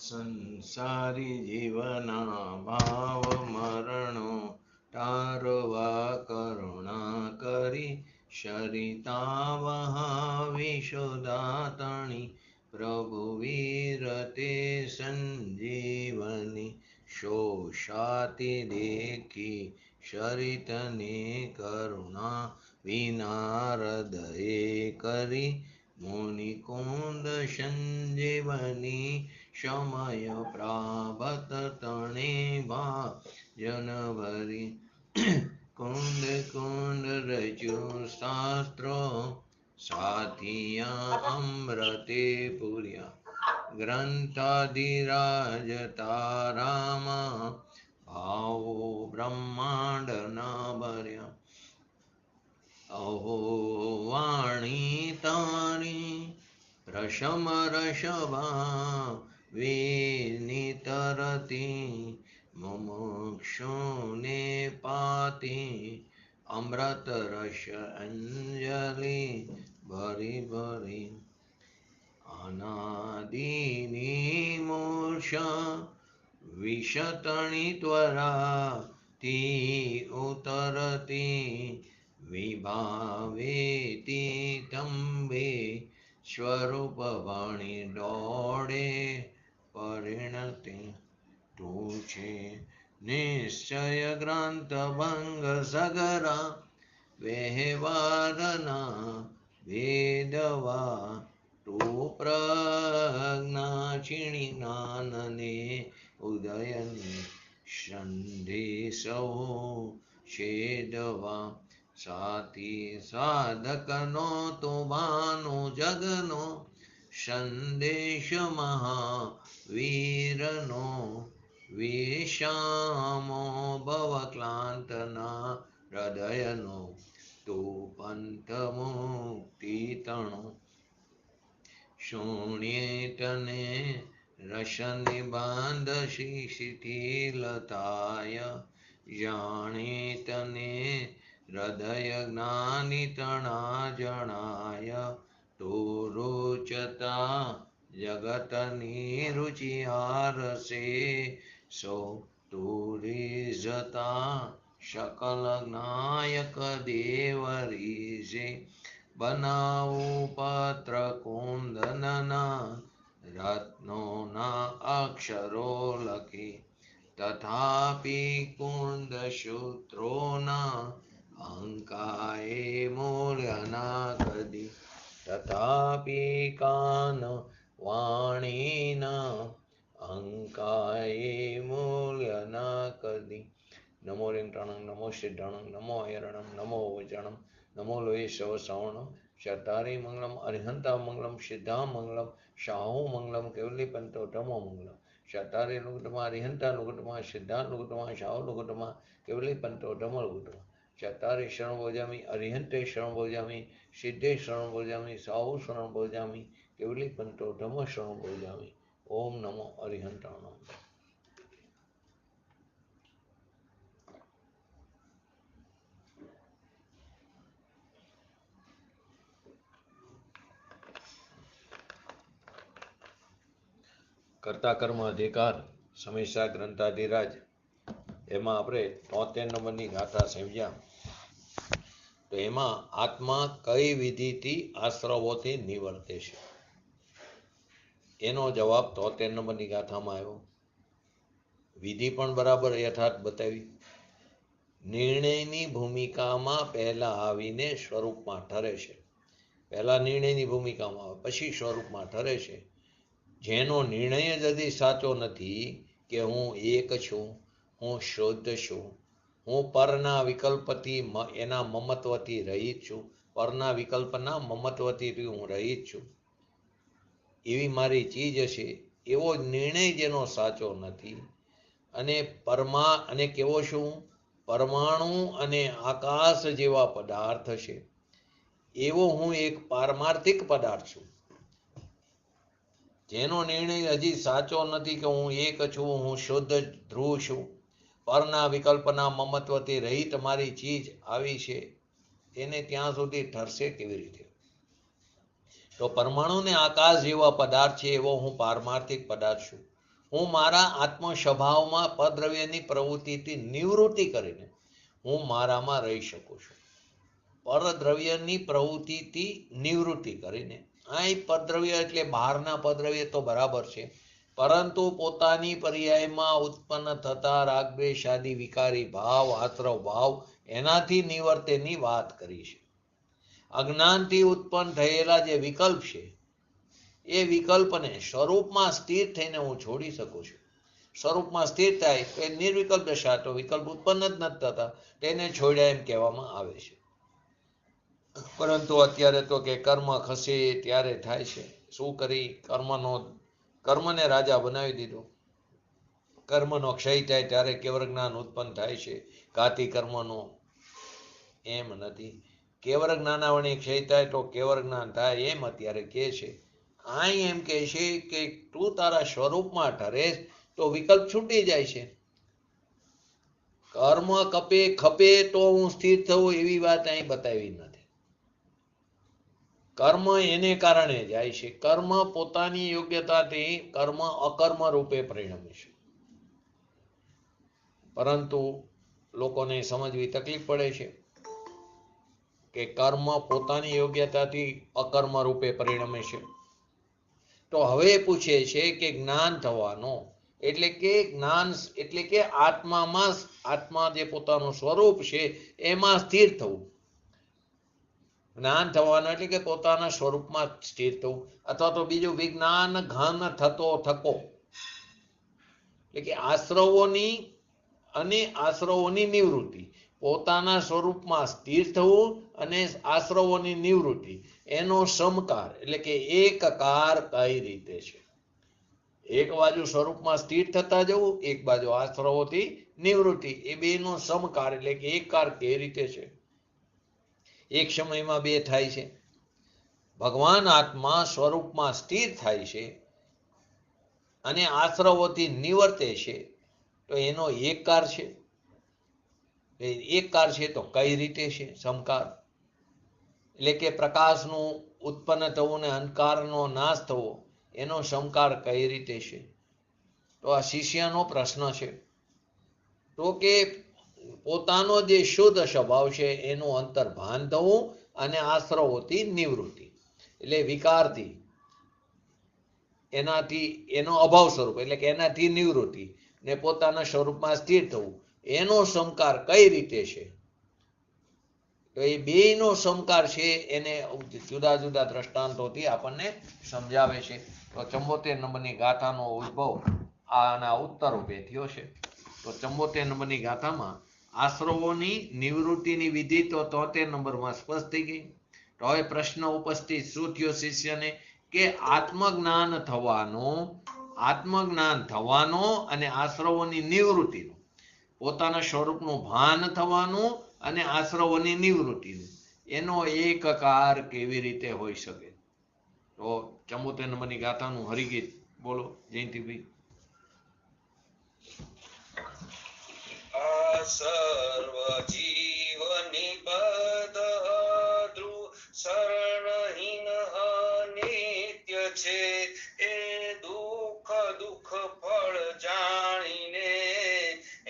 સંસારી જીવના ભાવ મરણો તારવા કરુણા કરી શરિતા વિશુદાતણી પ્રભુ વીરતે સંજીવની શોષાતી દેખી શરિતને કરુણા વિના હૃદયે કરી મુનિકુંદ સંજીવની સમય પ્રાપ્ત તણે જન ભરી કુંદ કુંદ રચુ શાસ્ત્રો સાથિયા અમૃતે પુર્યા ગ્રંથાધિરાજ તારામાં ભાવો બ્રહ્માંડ ના ભર્યા અહો વાણી તારી રસમ રસભા વિનિતરતી મુમુક્ષુને પાતી અમૃત રસ અંજલિ ભરી ભરી અનાદિની મૂર્છા વિશતણી ત્વરા તી ઉતરતી વિભાવેતી તંબે સ્વરૂપ વાણી દોડે પરિણતિ તું છે નિશ્ચય ગ્રંથ ભંગ સગરા વ્યવહારના ભેદવા તું પ્રજ્ઞા છીણી જ્ઞાનને ઉદયની સંદેશો છેદવા સાથી સાધકનો તો ભાનો જગનો સંદેશ મહાવીરનો વિષામો ભવક્લાંતના હૃદયનો તું પંથ મુક્તિ તણો શૂન્યેતને રસને બાંધ શિથિલતાય જાણે તને હૃદય જ્ઞાની તણા જણાય તો રોચતા જગતની રુચિ આરસે સો તુરીજતા શકલ જ્ઞાયક દેવરીજે બનાવું પત્ર કુંદનના રત્નોના અક્ષરો લખી તથાપિ કુંદ સૂત્રોના અંકાએ મૂલ્યના કદી તથાપિ કાન વાણીના અંકાએ મૂલ્યના કદી નમો રિંટાણં નમો સિદ્ધાણં નમો હૈરણં નમો વજણં નમો લોહી સવ સવર્ણ શતારી મંગલમ અરિહંતા મંગલમ સિદ્ધા મંગલમ શાહુ મંગલમ કેવલી પંતો ધમો મંગલમ શતારી લુગટમાં અરિહંતા લુગટમાં સિદ્ધા લુગટમાં શાહુ લુગટમાં કેવલી પંતો ધમો લુગટમાં ચતારી શરણ ભોજામી અરિહંતે શરણ ભોજામી સિદ્ધે શરણ ભોજામી સાહુ શરણ ભોજામી કેવલી પંતો ધમ શરણ ભોજામી ઓમ નમો અરિહંતાણમ. કર્તા કર્મ અધિકાર સમીક્ષા ગ્રંથાધિરાજ એમાં આપણે 73 નંબરની ગાથા સમજ્યા. તો એમાં આત્મા કઈ વિધિથી આશ્રવોથી નિવર્તે છે એનો જવાબ 73 નંબરની ગાથામાં આવ્યો. વિધિ પણ બરાબર યથાર્થ બતાવી. નિર્ણયની ભૂમિકામાં પહેલા આવીને સ્વરૂપમાં ઠરે છે. પહેલા નિર્ણયની ભૂમિકામાં આવે પછી સ્વરૂપમાં ઠરે છે. જેનો નિર્ણય જ હજી સાચો નથી કે હું એક છું, હું શુદ્ધ છું, હું પરના વિકલ્પથી એના મમત્વથી રહિત છું, પરના વિકલ્પના મમત્વથી હું રહિત છું, એવી મારી ચીજ છે, એવો નિર્ણય જેનો સાચો નથી અને કેવો શું પરમાણુ અને આકાશ જેવા પદાર્થ છે એવો હું એક પારમાર્થિક પદાર્થ છું. જેનો નિર્ણય હજી સાચો નથી કે હું એક છું, હું શુદ્ધ ધ્રુવ છું, પરના વિકલ્પના મમત્વથી રહિત મારી ચીજ આવી છે, એને ત્યાં સુધી ઠરશે કેવી રીતે? તો પરમાણુ ને આકાશ જેવા પદાર્થ છે એવો હું પારમાર્થિક પદાર્થ છું. હું મારા આત્મ સ્વભાવમાં પરદ્રવ્યની પ્રવૃત્તિથી નિવૃત્તિ કરીને હું મારામાં રહી શકું છું. પરદ્રવ્યની પ્રવૃત્તિથી નિવૃત્તિ કરીને, અહીં પરદ્રવ્ય એટલે બહારના પરદ્રવ્ય તો બરાબર છે, પરંતુ પોતાની પર્યાયમાં ઉત્પન્ન થતા રાગદ્વેષ આદિ વિકારી ભાવ, આશ્રવ ભાવ એનાથી નિવર્તેની વાત કરી છે. અજ્ઞાનથી ઉત્પન્ન થયેલા જે વિકલ્પ છે એ વિકલ્પને સ્વરૂપમાં સ્થિર થઈને હું છોડી શકું છું. સ્વરૂપમાં સ્થિર થાય તો એ નિર્વિકલ્પ દશા, તો વિકલ્પ ઉત્પન્ન જ નથી થતા, તેને છોડ્યા એમ કહેવામાં આવે છે. પરંતુ અત્યારે તો કે કર્મ ખસે ત્યારે થાય છે. શું કરી? કર્મને રાજા બનાવી દીધો. કર્મનો ક્ષય થાય ત્યારે કેવળ જ્ઞાન ઉત્પન્ન થાય છે. ઘાતી કર્મનો એમ નથી. કેવળ જ્ઞાનાવણી ક્ષય થાય તો કેવળ જ્ઞાન થાય એમ અત્યારે કહે છે. અહીં એમ કહે છે કે તું તારા સ્વરૂપમાં ઠરે તો વિકલ્પ છૂટી જાય છે. કર્મ ખપે તો હું સ્થિર થવું એવી વાત અહીં બતાવી નથી. કર્મ એને કારણે જાય છે. કર્મ પોતાની યોગ્યતાથી કર્મ અકર્મ રૂપે પરિણમે છે, પરંતુ લોકોને સમજવી તકલીફ પડે છે કે કર્મ પોતાની યોગ્યતાથી અકર્મ રૂપે પરિણમે છે. તો હવે પૂછે છે કે જ્ઞાન થવાનો એટલે કે જ્ઞાન એટલે કે આત્મા જે પોતાનું સ્વરૂપ છે એમાં સ્થિર થવું. જ્ઞાન થવાનું એટલે કે પોતાના સ્વરૂપમાં સ્થિર થવું, અથવા તો બીજું વિજ્ઞાન ઘન થકો, એટલે કે આશ્રવોની નિવૃત્તિ. પોતાના સ્વરૂપમાં સ્થિર થવું અને આશ્રવોની નિવૃત્તિ એનો સમકાર એટલે કે એકકાર કઈ રીતે છે? એક બાજુ સ્વરૂપમાં સ્થિર થતા જવું, એક બાજુ આશ્રવોથી નિવૃત્તિ, એ બેનો સમકાર એટલે કે એકકાર કઈ રીતે છે? એક સમયમાં બે થાય છે. ભગવાન આત્મા સ્વરૂપમાં સ્થિર થાય છે અને આશ્રવોથી નિવર્તે છે, તો એનો એકકાર છે. એકકાર છે તો કઈ રીતે છે? સમકાર એટલે કે પ્રકાશનું ઉત્પન્ન થવું ને અંધકારનો નાશ થવો, એનો સમકાર કઈ રીતે છે? તો આ શિષ્યનો પ્રશ્ન છે. તો કે પોતાનો જે શુદ્ધ સ્વભાવ છે એનું અંતર્ભાન થવું અને આશ્રવોથી નિવૃત્તિ એટલે વિકારથી, એનો અભાવ સ્વરૂપ એટલે કે એનાથી નિવૃત્તિ ને પોતાના સ્વરૂપમાં સ્થિર થવું, એનો સમકાર કઈ રીતે છે? તો એ બેયનો સમકાર છે એને જુદા જુદા દ્રષ્ટાંતોથી આપણને સમજાવે છે. તો 74 નંબરની ગાથાનો ઉદ્ભવ આના ઉત્તર રૂપે થયો છે. તો 74 નંબરની ગાથામાં આશ્રવોની નિવૃત્તિની વિધિ તો 73 નંબરમાં સ્પષ્ટ થઈ ગઈ. તો હવે પ્રશ્ન ઉપસ્થિત શું થયો શિષ્યને કે આત્મજ્ઞાન થવાનો અને આશ્રવોની નિવૃત્તિનો, પોતાના સ્વરૂપનું ભાન થવાનું અને આશ્રવોની નિવૃત્તિનું, એનો એકકાર કેવી રીતે હોઈ શકે? તો 74 નંબરની ગાથાનું હરિગીત બોલો જયંતિભાઈ. સર્વ જીવ નિબદ્ધ ધ્રુવ શરણહીન અનિત્ય છે, એ દુઃખ ફળ જાણીને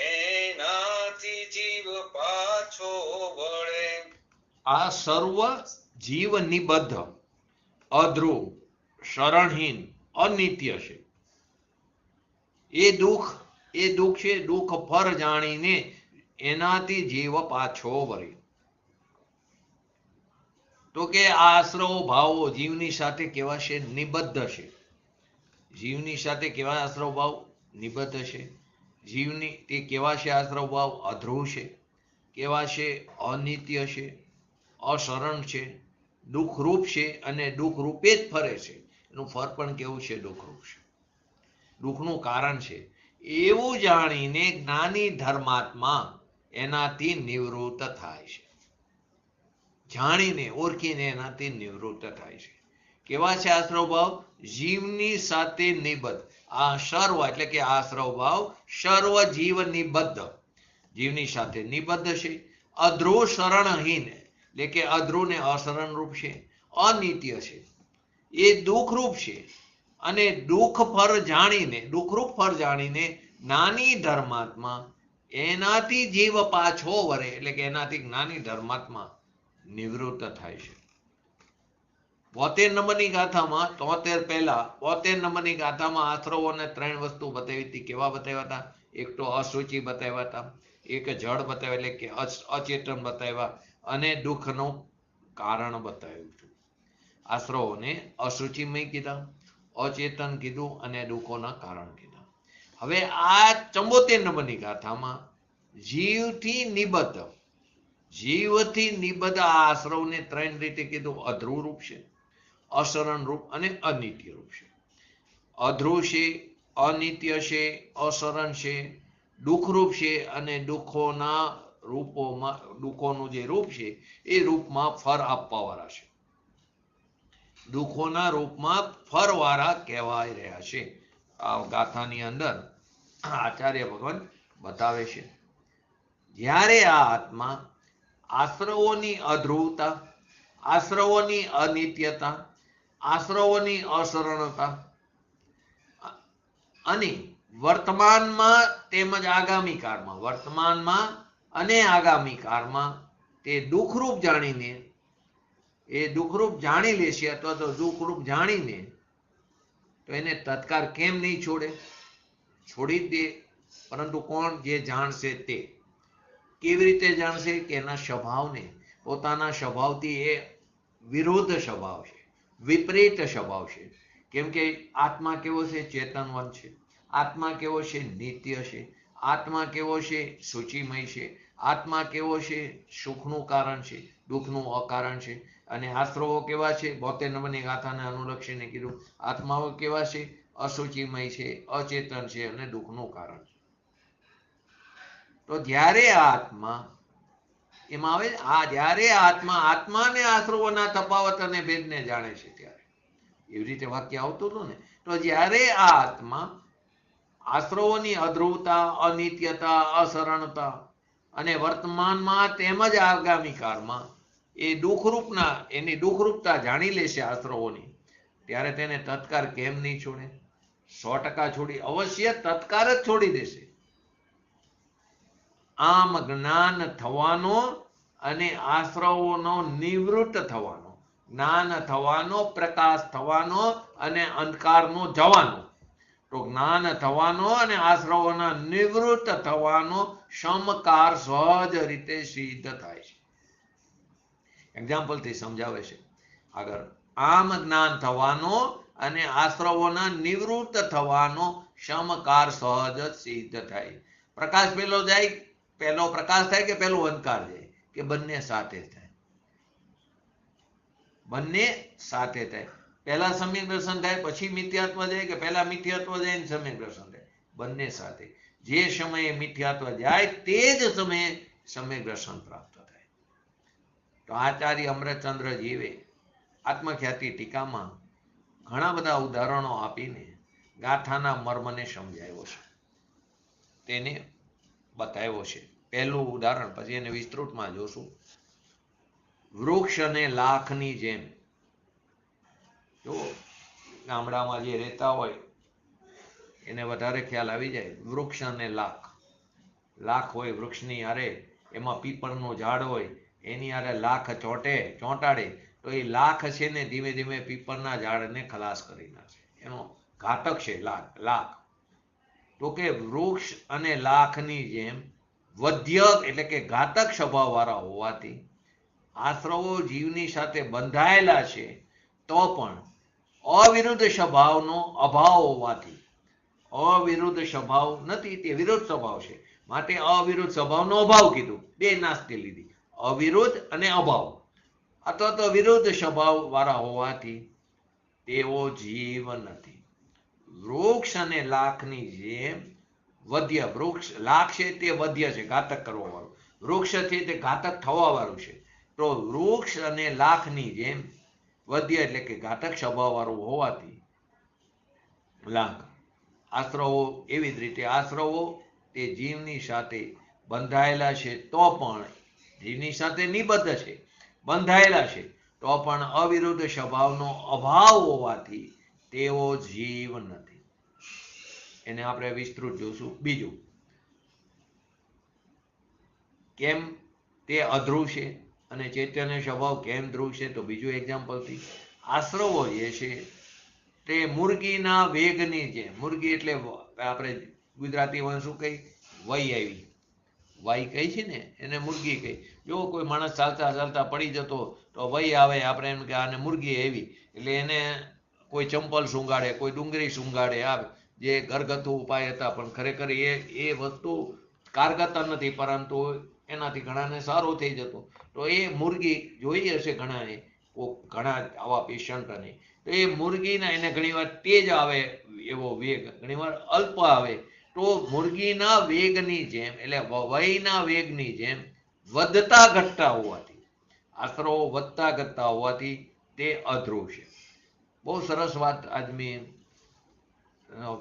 એનાથી જીવ પાછો વળે. આ સર્વ જીવ નિબદ્ધ અધ્રુવ શરણહીન અનિત્ય છે. એ દુઃખ છે, દુઃખ ફળ જાણીને એનાથી જીવ પાછો વળે. તો કે આ આશ્રવો ભાવો જીવની સાથે કેવા છે? નિબદ્ધ છે. જીવની સાથે કેવા આશ્રવ ભાવ? નિબદ્ધ છે. જીવની તે કેવા છે આશ્રવ ભાવ? અધ્રુવ છે. કેવા છે? અનિત્ય છે, અશરણ છે, દુઃખરૂપ છે અને દુઃખરૂપે જ ફરે છે. એનું ફળ પણ કેવું છે? દુઃખરૂપ છે, દુઃખનું કારણ છે. એવું જાણીને જ્ઞાની ધર્માત્મા એનાથી નિવૃત્ત થાય છે. જાણીને ઓળખીને એનાથી નિવૃત્ત થાય છે. કેવા છે આશ્રવ ભાવ? જીવની સાથે નિબદ્ધ. આ સર્વ એટલે કે આશ્રવ ભાવ સર્વ જીવ નિબદ્ધ, જીવની સાથે નિબદ્ધ છે. અધ્રુવ શરણહીન એટલે કે અધ્રુવ ને અશરણ રૂપ છે, અનિત્ય છે, એ દુઃખરૂપ છે અને દુઃખ ફર જાણીને, દુઃખરૂપ ફર જાણીને જ્ઞાની ધર્માત્મા એનાથી જીવ પાછો વરે, એટલે કે એનાથી જ્ઞાની ધર્માત્મા નિવૃત્ત થાય છે. 72 નંબરની ગાથામાં 73 પહેલા 72 નંબરની ગાથામાં આશ્રવોને 3 વસ્તુ બતાવી હતી. કેવા બતાવ્યા હતા? એક તો અશુચિ બતાવ્યા હતા, એક જળ બતાવ્યા એટલે કે અચેતન બતાવ્યા, અને દુઃખનું કારણ બતાવ્યું હતું. આશ્રવોને અશુચિમય કીધા, અચેતન કીધું અને દુઃખોના કારણ કીધા. હવે આ 74 નંબરની ગાથામાં જીવથી નિબદ્ધ આ આશ્રવને 3 રીતે કીધું. અધ્રુવ રૂપ છે, અશરણ રૂપ અને અનિત્ય રૂપ છે. અધ્રુવ છે, અનિત્ય છે, અશરણ છે, દુઃખરૂપ છે, અને દુઃખોના રૂપોમાં, દુઃખોનું જે રૂપ છે એ રૂપમાં ફર આપવાવાળા છે. દુઃખોના રૂપમાં ફરવાળા કહેવાય રહ્યા છે. આ ગાથાની અંદર આચાર્ય ભગવાન બતાવે છે. જ્યારે આ આત્મા આશ્રવોની અધ્રુવતા, આશ્રવોની અનિત્યતા, આશ્રવોની અશરણતા અને વર્તમાનમાં તેમજ આગામી કાળમાં, વર્તમાનમાં અને આગામી કાળમાં તે દુઃખરૂપ જાણીને, એ દુઃખરૂપ જાણી લેશે, અથવા તો દુઃખરૂપ જાણીને તો એને તત્કાળ કેમ નહીં છોડે? છોડી જ દે. પરંતુ કોણ? જે જાણશે તે. કેવી રીતે જાણશે? કે એના સ્વભાવને, પોતાના સ્વભાવથી એ વિરુદ્ધ સ્વભાવ છે, વિપરીત સ્વભાવ છે. કેમ કે આત્મા કેવો છે? ચેતનવંત છે. આત્મા કેવો છે? નિત્ય છે. આત્મા કેવો છે? સૂચિમય છે. આત્મા કેવો છે? સુખનું કારણ છે, દુઃખનું અકારણ છે. અને આશ્રવો કેવા છે? 72 નંબરની ગાથાને અનુલક્ષીને કીધું. આત્માઓ કેવા છે? અસુચિમય છે, અચેતન છે અને દુઃખનું કારણ છે. તો જ્યારે આ આત્મા એમાં આવે, જ્યારે આત્મા અને આશ્રવોના તફાવત અને ભેદને જાણે છે, ત્યારે એવી રીતે વાક્ય આવતું હતું ને. તો જ્યારે આ આત્મા આશ્રવોની અધ્રુવતા, અનિત્યતા, અશરણતા અને વર્તમાનમાં તેમજ આગામી કાળમાં એ દુઃખરૂપના, એની દુઃખરૂપતા જાણી લેશે આશ્રવોની, ત્યારે તેને તત્કાળ કેમ નહીં છોડે? 100% છોડી, અવશ્ય તત્કાળ જ છોડી દેશે. આમ જ્ઞાન થવાનો અને આશ્રવોનો નિવૃત્ત થવાનો, જ્ઞાન થવાનો, પ્રકાશ થવાનો અને અંધકારનો જવાનો. તો જ્ઞાન થવાનો અને આશ્રવોના નિવૃત્ત થવાનો સમકાર સહજ રીતે સિદ્ધ થાય છે. એક્ઝામ્પલથી સમજાવે છે આગળ. આમ જ્ઞાન થવાનો અને આશ્રવોના નિવૃત્ત થવાનો સમકાર સહજ સિદ્ધ થાય. પ્રકાશ પેલો જાય, પહેલો પ્રકાશ થાય કે પહેલો અંધકાર જાય? કે બંને સાથે થાય. બંને સાથે થાય. પહેલા સમ્યક દર્શન થાય પછી મિથ્યાત્વ જાય, કે પહેલા મિથ્યાત્વ જાય ને સમ્યક દર્શન થાય? બંને સાથે. જે સમયે મિથ્યાત્વ જાય તે જ સમયે સમ્યક દર્શન પ્રાપ્ત થાય. તો આચાર્ય અમૃતચંદ્ર જીવે આત્મખ્યાતિ ટીકામાં ઘણા બધા ઉદાહરણો આપીને ગાથાના મર્મને સમજાવ્યો છે, તેને બતાવ્યો છે. પહેલું ઉદાહરણ, પછી એને વિસ્તૃતમાં જોશું. વૃક્ષ અને લાખની જેમ. જો ગામડામાં જે રહેતા હોય એને વધારે ખ્યાલ આવી જાય. વૃક્ષ અને લાખ હોય વૃક્ષની હારે, એમાં પીપળનું ઝાડ હોય, એની હારે લાખ ચોંટાડે તો એ લાખ છે ને ધીમે ધીમે પીપળના ઝાડને ખલાસ કરી નાખે. એનો ઘાતક છે લાખ. તો કે વૃક્ષ અને લાખની જેમ વધ્ય એટલે કે ઘાતક સ્વભાવ વાળા હોવાથી આશ્રવો જીવની સાથે બંધાયેલા છે, તો પણ અવિરુદ્ધ સ્વભાવનો અભાવ હોવાથી, અવિરુદ્ધ સ્વભાવ નથી, તે વિરુદ્ધ સ્વભાવ છે, માટે અવિરુદ્ધ સ્વભાવનો અભાવ કીધું. બે નાસ્તી લીધી, અવિરુદ્ધ અને અભાવ, અથવા તો વિરુદ્ધ સ્વભાવ વાળા હોવાથી તેઓ જીવ નથી. વૃક્ષ અને લાખની જેમ વધ્ય, વૃક્ષ લાખ છે તે વધ્ય છે, ઘાતક કરવા વાળું. વૃક્ષ છે તે ઘાતક થવા વાળું છે. તો વૃક્ષ અને લાખની જેમ વધ્ય એટલે કે ઘાતક સ્વભાવ વાળું હોવાથી લાખ, આશ્રવો એવી જ રીતે આશ્રવો તે જીવની સાથે બંધાયેલા છે, તો પણ જીવની સાથે નિબદ્ધ છે, બંધાયેલા છે, તો પણ અવિરુદ્ધ સ્વભાવનો અભાવ હોવાથી તેવો જીવ નથી. એને આપણે વિસ્તૃત જોશું. બીજું, કેમ તે અધ્રુવ છે અને ચૈતન્ય સ્વભાવ કેમ ધ્રુવ છે? તો બીજું એક્ઝામ્પલથી, આશ્રવો જે છે તે મુરગીના વેગની જેમ, મુરગી એટલે આપણે ગુજરાતીમાં શું કહી, વહી આવી, વાઈ કહી છે ને, એને મુરગી કહી. જો કોઈ માણસ ચાલતા ચાલતા પડી જતો તો વહી આવે, આપણે એમ કે આને મુરગી આવી, એટલે એને કોઈ ચંપલ સૂંઘાડે, કોઈ ડુંગળી સૂંઘાડે, આવે જે ઘરગથ્થુ ઉપાય હતા, પણ ખરેખર એ વસ્તુ કારગત નથી, પરંતુ એનાથી ઘણાને સારું થઈ જતું. તો એ મુરગી જોઈ હશે ઘણાએ, ઘણા આવા પેશન્ટને, તો એ મુરગીના એને ઘણીવાર તેજ આવે એવો વેગ, ઘણીવાર અલ્પ આવે. તો મુરગીના વેગની જેમ, એટલે વયના વેગની જેમ વધતા ઘટતા હોવાથી, આશરો વધતા ઘટતા હોવાથી તે અધ્રુવ છે. બહુ સરસ વાત આદમી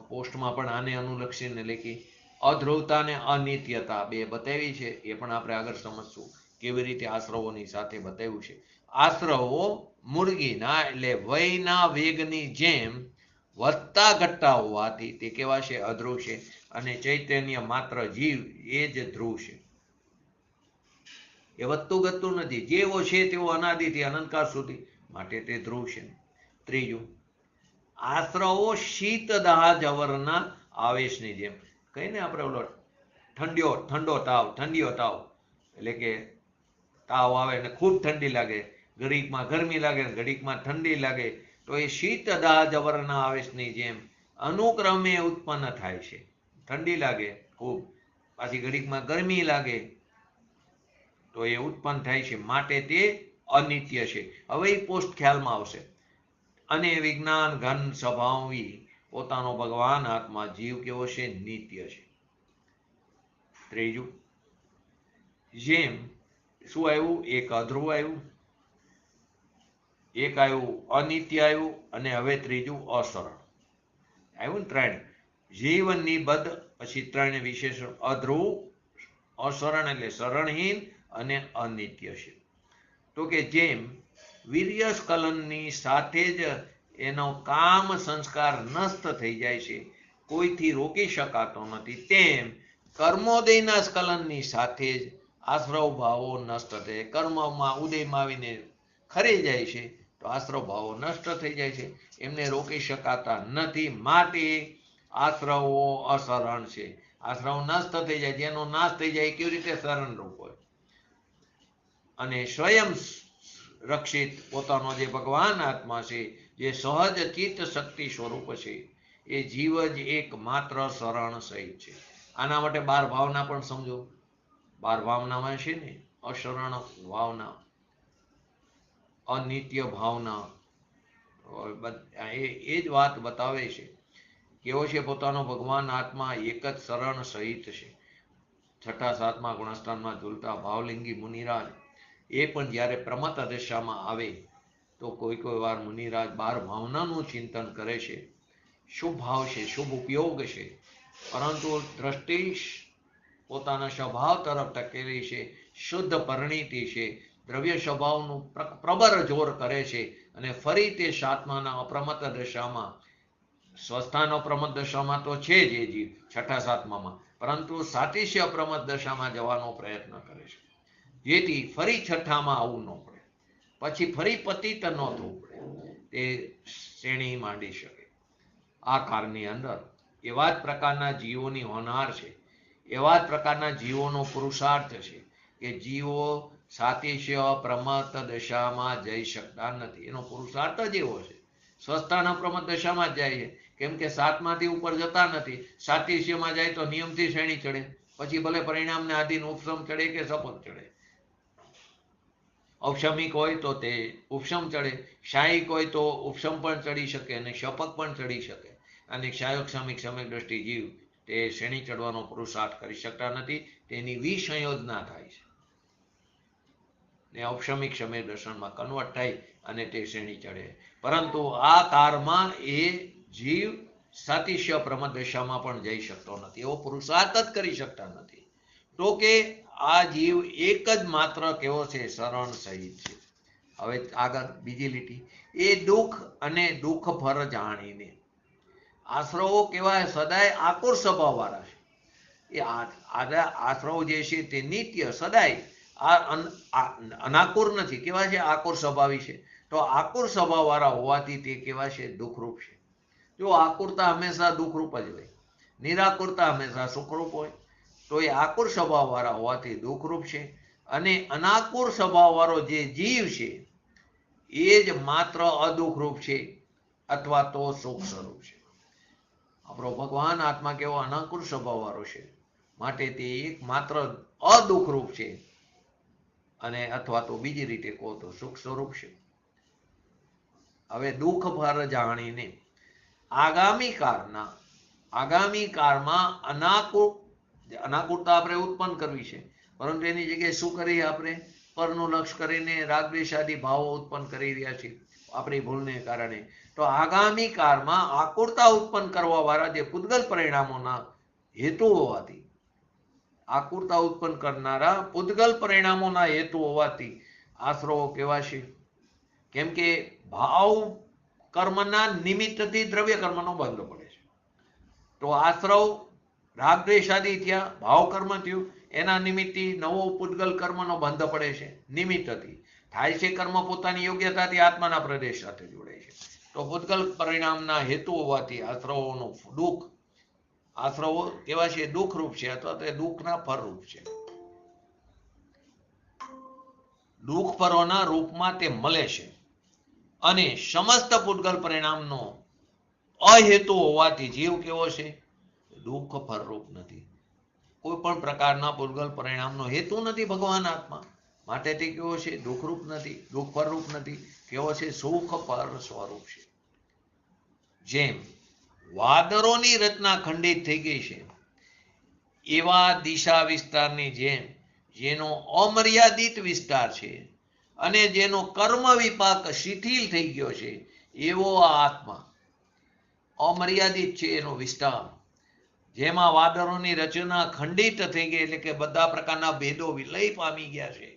પોસ્ટમાં પણ આને અનુલક્ષીને લખી. અધ્રુવતા ને અનિત્યતા બે બતાવી છે, એ પણ આપણે આગળ સમજશું કેવી રીતે આશ્રવોની સાથે બતાવ્યું છે. આશ્રવો મુરગીના એટલે વયના વેગની જેમ વધતા ઘટતા હોવાથી તે કેવા છે? અધ્રુવ છે. અને ચૈતન્ય માત્ર જીવ એ જ ધ્રુવ છે. એ વધતું ઘટતું નથી, જેવો છે તેવો અનાદિથી અનંતકાળ સુધી, માટે તે ધ્રુવ છે. ત્રીજું, આશ્રવો શીત દાહ જવરના આવેશની જેમ, કહીને આપણે ઓલો ઠંડો તાવ, ઠંડીઓ તાવ, એટલે કે તાવ આવે ને ખૂબ ઠંડી લાગે, ઘડીકમાં ગરમી લાગે, ઘડીકમાં ઠંડી લાગે, તો એ શીત દાહ જવરના આવેશની જેમ અનુક્રમે ઉત્પન્ન થાય છે. ઠંડી લાગે ખૂબ, પાછી ઘડીકમાં ગરમી લાગે, તો એ ઉત્પન્ન થાય છે, માટે તે અનિત્ય છે. હવે એ પોસ્ટ ખ્યાલમાં આવશે. અને વિજ્ઞાન ઘન સ્વભાવી પોતાનો ભગવાન આત્મા જીવ કેવો છે? નિત્ય છે. ત્રીજું, જેમ શું આવ્યું? એક અધ્રુવ આવ્યું, એક આવ્યું અનિત્ય આવ્યું, અને હવે ત્રીજું અસરણ આવ્યું ને. ત્રણ જીવનની બદ્ધ, પછી ત્રણ વિશેષણ, અધ્રુવ, અસરણ એટલે શરણહીન અને અનિત્ય છે. તો કે જેમ વીર્ય સ્ખલનની સાથે જ એનો કામ સંસ્કાર નષ્ટ થઈ જાય છે, કોઈથી રોકી શકાતો નથી, તેમ કર્મોદયના સ્ખલનની સાથે જ આશ્રવ ભાવો નષ્ટ થાય. કર્મમાં ઉદયમાં આવીને ખરી જાય છે, તો આશ્રવ ભાવો નષ્ટ થઈ જાય છે, એમને રોકી શકાતા નથી, માટે આશ્રવો અસરણ છે. આશ્રવ નષ્ટ થઈ જાય, જેનો નાશ થઈ જાય કેવી રીતે શરણ રૂપ હોય. અને સ્વયં રક્ષિત પોતાનો જે ભગવાન આત્મા છે, જે સહજ ચિત્ત શક્તિ સ્વરૂપ છે, એ જીવ જ એક માત્ર શરણ સહિત છે. આના માટે 12 ભાવના પણ સમજો. 12 ભાવનામાં છે ને, અશરણ ભાવના, અનિત્ય ભાવના, એ જ વાત બતાવે છે. કેવો છે પોતાનો ભગવાન આત્મા? એક જ શરણ સહિત છે. 6ઠા 7મા ગુણસ્થાનમાં ઝૂલતા ભાવલિંગી મુનિરાજ, એ પણ જ્યારે પ્રમત દશામાં આવે તો કોઈ વાર મુનિરાજ 12 ભાવનાનું ચિંતન કરે છે. શુભ ભાવ છે, શુભ ઉપયોગ છે, પરંતુ દ્રષ્ટિ પોતાના સ્વભાવ તરફ ટકેલી છે, શુદ્ધ પરિણીતિ છે, દ્રવ્ય સ્વભાવનું પ્રબળ જોર કરે છે, અને ફરી તે 7માના અપ્રમત દશામાં, સ્વસ્થાન અપ્રમત દશામાં તો છે જ એ જીવ 6ઠા 7મામાં, પરંતુ સાતિશ્ય અપ્રમત દશામાં જવાનો પ્રયત્ન કરે છે, જેથી ફરી 6ઠામાં આવવું ન પડે, પછી ફરી પતિત ન થવું પડે, તે શ્રેણી માંડી શકે. આ કાળની અંદર એવા જ પ્રકારના જીવોની હોનાર છે, એવા જ પ્રકારના જીવોનો પુરુષાર્થ છે કે જીવો સાતિશ્ય પ્રમત દશામાં જઈ શકતા નથી. એનો પુરુષાર્થ જ એવો છે. સ્વસ્થાન પ્રમત દશામાં જ જાય છે, કેમ કે 7માંથી ઉપર જતા નથી. સાતિશ્યમાં જાય તો નિયમથી શ્રેણી ચડે, પછી ભલે પરિણામને આધીન ઉપસમ ચડે કે શપથ ચડે. ઔક્ષમિક હોય તો તે ઉપસમ ચડે, ક્ષાયિક હોય તો ઉપસમ પણ ચડી શકે અને શપથ પણ ચડી શકે. અને ક્ષાયોક્ષમિક સમ્યક દ્રષ્ટિ જીવ તે શ્રેણી ચડવાનો પુરુષાર્થ કરી શકતા નથી, તેની વિસંયોજના થાય છે ને ઔક્ષમિક સમ્યક દર્શનમાં કન્વર્ટ થાય અને તે શ્રેણી ચડે. પરંતુ આ કાળમાં એ જીવ સાતિશ્ય પ્રમત દશામાં પણ જઈ શકતો નથી, એવો પુરુષાર્થ જ કરી શકતા નથી. તો કે આ જીવ એક જ માત્ર કેવો છે? શરણ સહિત છે. હવે આગળ બીજી લીટી, એ દુઃખ અને દુઃખ ફર જાણીને. આશ્રવો કેવા સદાય આકુર સ્વભાવ વાળા છે. એ આશ્રવ જે છે તે નિત્ય સદાય અનાકુર નથી, કેવા છે આકુર સ્વભાવી છે. તો આકુર સ્વભાવ વાળા હોવાથી તે કેવા છે દુઃખરૂપ છે. જો આકુરતા હંમેશા દુઃખરૂપ જ હોય, નિરાકુરતા હંમેશા સુખરૂપ હોય. તો એ આકુર સ્વભાવ વાળા હોવાથી દુઃખરૂપ છે. અને અનાકુર સ્વભાવ વાળો જે જીવ છે એ જ માત્ર અદુઃખરૂપ છે અથવા તો સુખ સ્વરૂપ છે. આપણો ભગવાન આત્મા કેવો અનાકુર સ્વભાવ વાળો છે, માટે તે એક માત્ર અદુઃખરૂપ છે, અને અથવા તો બીજી રીતે કહો તો સુખ સ્વરૂપ છે. હવે દુઃખ ફર જાણીને આગામી કાળમાં અનાકુરતા આપણે ઉત્પન્ન કરવી છે, પરંતુ એની જગ્યાએ શું કરીએ આપણે? પરનું લક્ષ કરીને રાગદ્વેષાદી ભાવો ઉત્પન્ન કરી રહ્યા છીએ આપણી ભૂલને કારણે. તો આગામી કાળમાં આકુરતા ઉત્પન્ન કરવા વાળા જે પૂતગલ પરિણામોના હેતુ હોવાથી, આકુરતા ઉત્પન્ન કરનારા પૂતગલ પરિણામોના હેતુ હોવાથી આશ્રવો કેવા છે? કેમ કે ભાવ કર્મના નિમિત્તથી દ્રવ્ય કર્મનો બંધ પડે છે. તો આશ્રવ રાગદ્વેષાદી થયા, ભાવ કર્મ થયું, એના નિમિત્તથી નવો પૂતગલ કર્મનો બંધ પડે છે. નિમિત્તથી થાય છે કર્મ પોતાની યોગ્યતાથી આત્માના પ્રદેશ સાથે જોડાય છે. તો પૂતગલ પરિણામના હેતુ હોવાથી આશ્રવોનું દુઃખ, આશ્રવો કેવા છે? દુઃખરૂપ છે અથવા તો દુઃખના ફળરૂપ છે. દુઃખ ફળોના રૂપમાં તે મળે છે. અને સમસ્ત પૂતગલ પરિણામનો અહેતુ હોવાથી જીવ કેવો છે? દુઃખ ફળરૂપ નથી. કોઈ પણ પ્રકારના પૂતગલ પરિણામનો હેતુ નથી ભગવાન આત્મા, માટે તે કેવો છે? દુઃખરૂપ નથી, દુઃખ ફળરૂપ નથી. કેવો છે? સુખ ફળ સ્વરૂપ છે. જેમ વાદળોની રચના ખંડિત થઈ ગઈ છે, એવા દિશા વિસ્તારની જેમ જેનો અમર્યાદિત વિસ્તાર છે અને જેનો કર્મ વિપાક શિથિલ થઈ ગયો છે, એવો આ આત્મા અમર્યાદિત છે એનો વિસ્તાર. જેમાં વાદળોની રચના ખંડિત થઈ ગઈ, એટલે કે બધા પ્રકારના ભેદો વિલય પામી ગયા છે.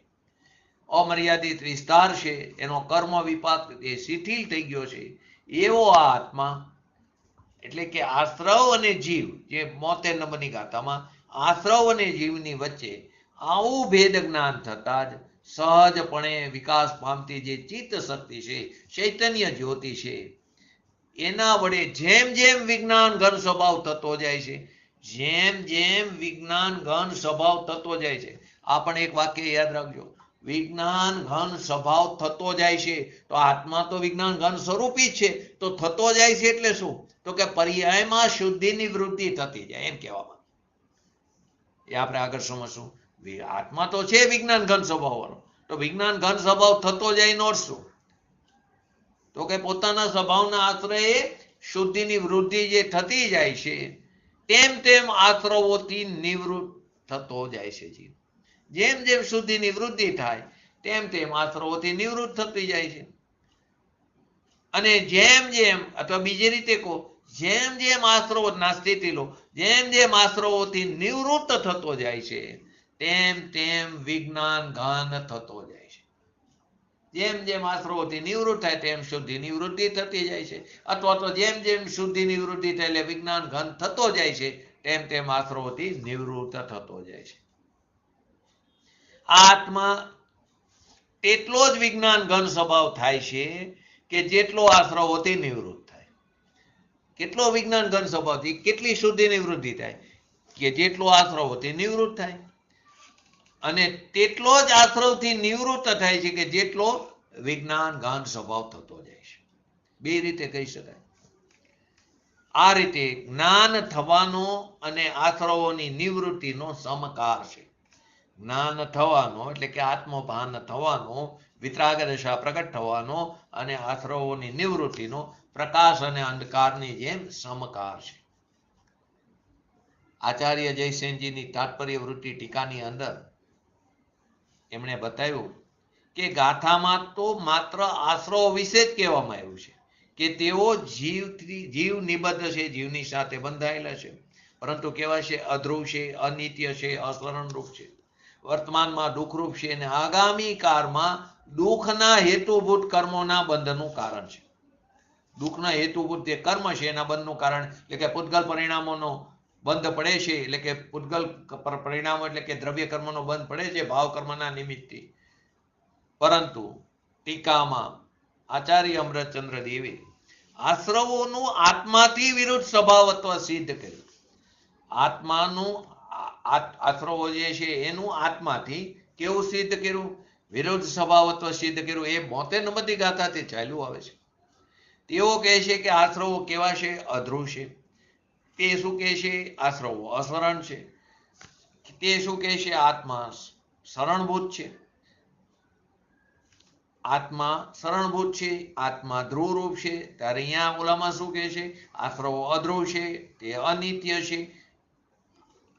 અમર્યાદિત વિસ્તાર છે, એનો કર્મ વિપાક એ શિથિલ થઈ ગયો છે, એવો આ આત્મા. એટલે કે આશ્રવ અને જીવ, જે 73 નંબરની ગાથામાં આશ્રવ અને જીવની વચ્ચે આવું ભેદ જ્ઞાન થતા જ સહજપણે વિકાસ પામતી જે ચિત્ત શક્તિ છે, ચૈતન્ય જ્યોતિ છે, એના વડે જેમ જેમ વિજ્ઞાન ઘન સ્વભાવ થતો જાય છે, જેમ જેમ વિજ્ઞાન ઘન સ્વભાવ થતો જાય છે. આ પણ એક વાક્ય યાદ રાખજો, વિજ્ઞાન ઘન સ્વભાવ થતો જાય છે. તો આત્મા તો વિજ્ઞાન ઘન સ્વરૂપી જ છે. તો થતો જાય છે એટલે શું? તો કે પર્યાયમાં શુદ્ધિની વૃદ્ધિ થતી જાય, એમ કહેવામાં. એ આપણે આગળ સમજશું. આત્મા તો છે વિજ્ઞાન ઘન સ્વભાવ વાળો, તો વિજ્ઞાન ઘન સ્વભાવ થતો જાય નો અર્થ શું? તો કે પોતાના સ્વભાવના આશ્રયે શુદ્ધિની વૃદ્ધિ જે થતી જાય છે, તેમ તેમ આશ્રવોથી નિવૃત્ત થતો જાય છે જીવ. જેમ જેમ શુદ્ધિની વૃદ્ધિ થાય તેમ તેમ આશ્રવોથી નિવૃત્ત થતી જાય છે. અને જેમ જેમ, અથવા બીજી રીતે કહો, જેમ જેમ આશ્રવો સ્થિતિ લો, જેમ જેમ આશ્રવોથી નિવૃત્ત થતો જાય છે, તેમ તેમ વિજ્ઞાન ઘન થતો જાય છે. જેમ જેમ આશ્રવોથી નિવૃત્ત થાય તેમ શુદ્ધિ નિવૃત્તિ થતી જાય છે, અથવા તો જેમ જેમ શુદ્ધિ નિવૃત્તિ થાય એટલે વિજ્ઞાન ઘન થતો જાય છે, તેમ તેમ આશ્રવોથી નિવૃત્ત થતો જાય છે. આત્મા એટલો જ વિજ્ઞાન ઘન સ્વભાવ થાય છે કે જેટલો આશ્રવોથી નિવૃત્ત થાય. કેટલો વિજ્ઞાન ઘન સ્વભાવથી કેટલી શુદ્ધિ નિવૃત્તિ થાય? કે જેટલો આશ્રવોથી નિવૃત્ત થાય. અને તેટલો જ આશ્રવથી નિવૃત્ત થાય છે કે જેટલો વિજ્ઞાન ઘન સ્વભાવ થતો જાય છે. બે રીતે કહી શકાય. આ રીતે જ્ઞાન થવાનો અને આશ્રવોની નિવૃત્તિનો સમકાર છે. જ્ઞાન થવાનો એટલે કે આત્મભાન થવાનો, વિતરાગ દશા પ્રગટ થવાનો, અને આશ્રવોની નિવૃત્તિનો પ્રકાશ અને અંધકારની જેમ સમકાર છે. આચાર્ય જયસેનજીની તાત્પર્ય વૃત્તિ ટીકાની અંદર એમણે બતાવ્યું કે ગાથામાં તો માત્ર આશ્રવો વિશે જ કહેવામાં આવ્યું છે કે તેઓ જીવ નિબદ્ધ છે, જીવની સાથે બંધાયેલા છે, પરંતુ કેવા છે? અધ્રુવ છે, અનિત્ય છે, અસ્મરણરૂપ છે, વર્તમાનમાં દુઃખરૂપ છે, અને આગામી કાળમાં દુઃખના હેતુભૂત કર્મોના બંધનું કારણ છે. દુઃખના હેતુભૂત જે કર્મ છે એના બંધનું કારણ એટલે કે પૂતગલ પરિણામોનો બંધ પડે છે, એટલે કે પૂતગલ પરિણામો એટલે કે દ્રવ્ય કર્મનો બંધ પડે છે ભાવ કર્મના નિમિત્તથી. પરંતુ ટીકામાં આચાર્ય અમૃતચંદ્ર દેવે આશ્રવોનું આત્માથી વિરુદ્ધ સ્વભાવત્વ સિદ્ધ કર્યું. આત્માનું આશ્રવો જે છે એનું આત્માથી કેવું સિદ્ધ કર્યું? વિરુદ્ધ સ્વભાવત્વ સિદ્ધ કર્યું. એ 72 નંબરની ગાથાથી ચાલ્યું આવે છે. તેઓ કહે છે કે આશ્રવો કેવા છે? અધ્રુવ છે. તે શું કહે છે? આશ્રવો અસરણ છે. તે શું કહે છે? આત્મા શરણભૂત છે. આત્મા શરણભૂત છે, આત્મા ધ્રુવરૂપ છે. ત્યારે અહીંયા ઓલામાં શું કહે છે? આશ્રવો અધ્રુવ છે, તે અનિત્ય છે.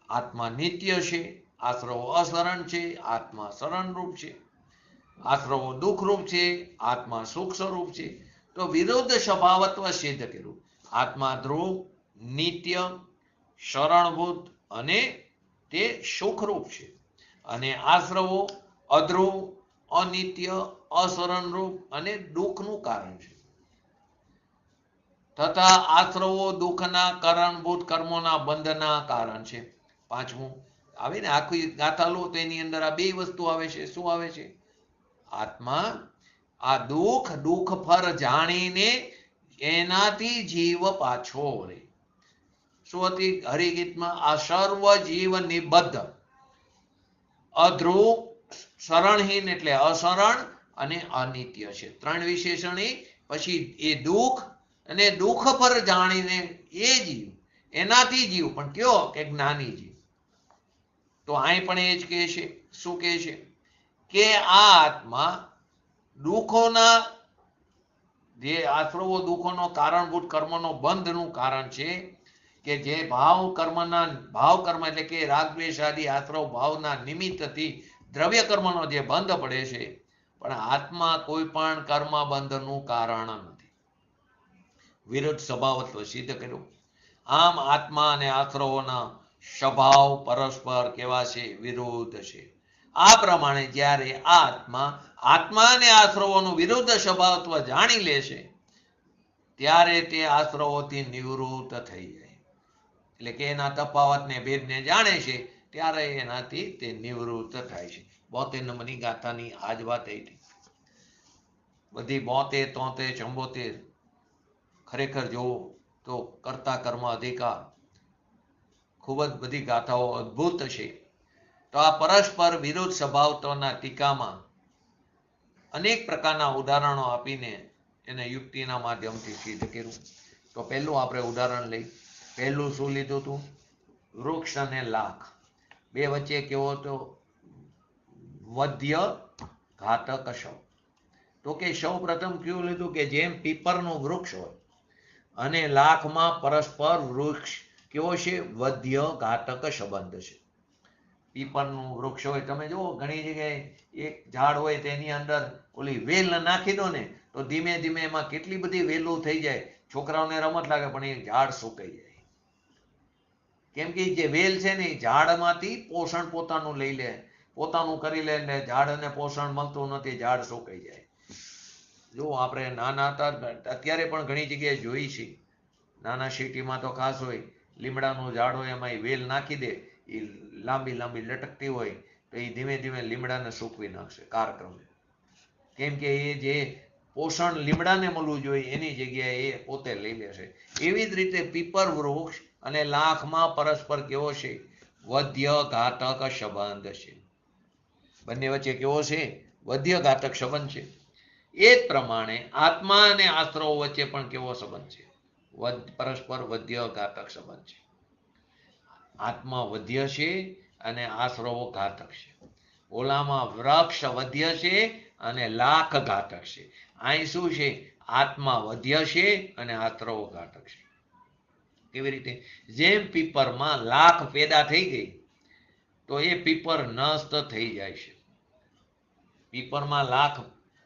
આત્મા નિત્ય છે. આશ્રવો અશરણ છે, આત્મા શરણરૂપ છે. આશ્રવો દુઃખરૂપ છે, આત્મા સુખ સ્વરૂપ છે. તો વિરુદ્ધ સ્વભાવત્વ સિદ્ધ કર્યું. આત્મા ધ્રુવ, નિત્ય, શરણભૂત અને તે સુખરૂપ છે. અને આશ્રવો અધ્રુવ, અનિત્ય, અશરણરૂપ અને દુઃખનું કારણ છે. તથા આશ્રવો દુઃખના કારણભૂત કર્મોના બંધના કારણ છે. પાંચમું આવે ને, આખી ગાથા લો તો એની અંદર આ બે વસ્તુ આવે છે. શું આવે છે? આત્મા આ દુઃખ ફર જાણીને એનાથી જીવ પાછો રે. શું હતી હરિગીતમાં? આ સર્વ જીવ નિબદ્ધ, અધ્રુવ, શરણહીન એટલે અશરણ અને અનિત્ય છે. 3 વિશેષણ. પછી એ દુઃખ અને દુઃખ પર જાણીને એ જીવ, એનાથી જીવ પણ કયો? કે જ્ઞાની જીવ. તો અહીં પણ એ જ કહે છે. શું કહે છે? કે આ આત્મા દુઃખોના જે આશ્રવો દુઃખોનો કારણભૂત કર્મનો બંધનું કારણ છે. કે જે ભાવ કર્મ એટલે કે રાગ દ્વેષ આદિ આશ્રવ ભાવના નિમિત્તથી દ્રવ્ય કર્મનો જે બંધ પડે છે, પણ આત્મા કોઈ પણ કર્મ બંધનું કારણ નથી. વિરુદ્ધ સ્વભાવત્વ સિદ્ધ કર્યું. આમ આત્મા અને આશ્રવોના સ્વભાવ પરસ્પર કેવા છે? વિરુદ્ધ છે. આ પ્રમાણે જ્યારે આત્મા અને આશ્રવોનું વિરુદ્ધ સ્વભાવત્વ જાણી લે છે, ત્યારે તે આશ્રવોથી નિવૃત્ત થઈ જાય. એટલે કે એના તફાવતને ભેદને જાણે છે, ત્યારે એનાથી તે નિવૃત્ત થાય છે. 72 નંબરની ગાથાની આજ વાત એ હતી. બધી 72, 73, 74 ખરેખર જોવો તો કર્તા કર્મ અધિકાર ખૂબ જ બધી ગાથાઓ અદ્ભુત છે. તો આ પરસ્પર વિરુદ્ધ સ્વભાવત્વના ટીકામાં અનેક પ્રકારના ઉદાહરણો આપીને એને યુક્તિના માધ્યમથી સિદ્ધ કર્યું. તો પહેલું આપણે ઉદાહરણ લઈ. પહેલું શું લીધું હતું? વૃક્ષ અને લાખ બે વચ્ચે કેવો હતો? વધ્ય ઘાતક શવ. તો કે સૌ પ્રથમ કયું લીધું? કે જેમ પીપરનું વૃક્ષ હોય અને લાખમાં પરસ્પર વૃક્ષ કેવો છે? વધ્ય ઘાતક સંબંધ છે. પીપરનું વૃક્ષ હોય, તમે જુઓ ઘણી જગ્યાએ એક ઝાડ હોય તેની અંદર ઓલી વેલ નાખી દો ને તો ધીમે ધીમે એમાં કેટલી બધી વેલું થઈ જાય. છોકરાઓને રમત લાગે પણ એ ઝાડ સુકાઈ જાય. કેમ કે જે વેલ છે ને એ ઝાડમાંથી પોષણ પોતાનું લઈ લે, પોતાનું કરી લે, એટલે ઝાડને પોષણ મળતું નથી, ઝાડ સુકાઈ જાય. જો આપણે નાના હતા અત્યારે પણ ઘણી જગ્યાએ જોઈ છે, નાના સિટીમાં તો ખાસ હોય, લીમડાનું ઝાડ હોય એમાં એ વેલ નાખી દે, એ લાંબી લાંબી લટકતી હોય તો એ ધીમે ધીમે લીમડાને સૂકવી નાખશે કાળક્રમે. કેમ કે એ જે પોષણ લીમડાને મળવું જોઈએ એની જગ્યાએ એ પોતે લઈ લેશે. એવી જ રીતે પીપર વૃક્ષ અને લાખમાં પરસ્પર કેવો છે? વધ્ય ઘાતક સંબંધ છે. બંને વચ્ચે કેવો છે? વધ્ય ઘાતક સંબંધ છે. એ જ પ્રમાણે આત્મા અને આશ્રવો વચ્ચે પણ કેવો સંબંધ છે? પરસ્પર વધ્ય ઘાતક સંબંધ છે. આત્મા વધ્ય છે અને આશ્રવો ઘાતક છે. ઓલામાં વૃક્ષ વધ્ય છે અને લાખ ઘાતક છે. અહીં શું છે? આત્મા વધ્ય છે અને આશ્રવો ઘાતક છે. કેવી રીતે? જેમ પીપરમાં લાખ પેદા થઈ ગઈ તો એ પીપર નષ્ટ થઈ જાય છે. પીપરમાં લાખ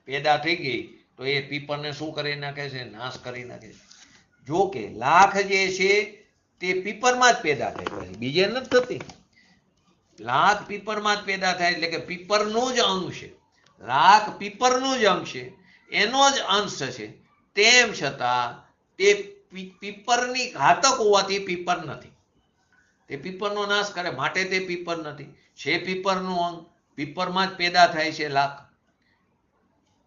પેદા થઈ ગઈ તો એ પીપરને શું કરી નાખે છે? નાશ કરી નાખે છે. જો કે લાખ જે છે તે પીપરમાં જ પેદા થાય, બીજે નથી થતી. લાખ પીપરમાં જ પેદા થાય, એટલે કે પીપરનું જ અંગ છે. લાખ પીપરનું જ અંગ છે, એનો જ અંશ છે, તેમ છતાં તે પીપરની ઘાતક હોવાથી પીપર નથી. તે પીપરનો નાશ કરે માટે તે પીપર નથી. છે પીપરનું અંગ, પીપરમાં જ પેદા થાય છે લાખ,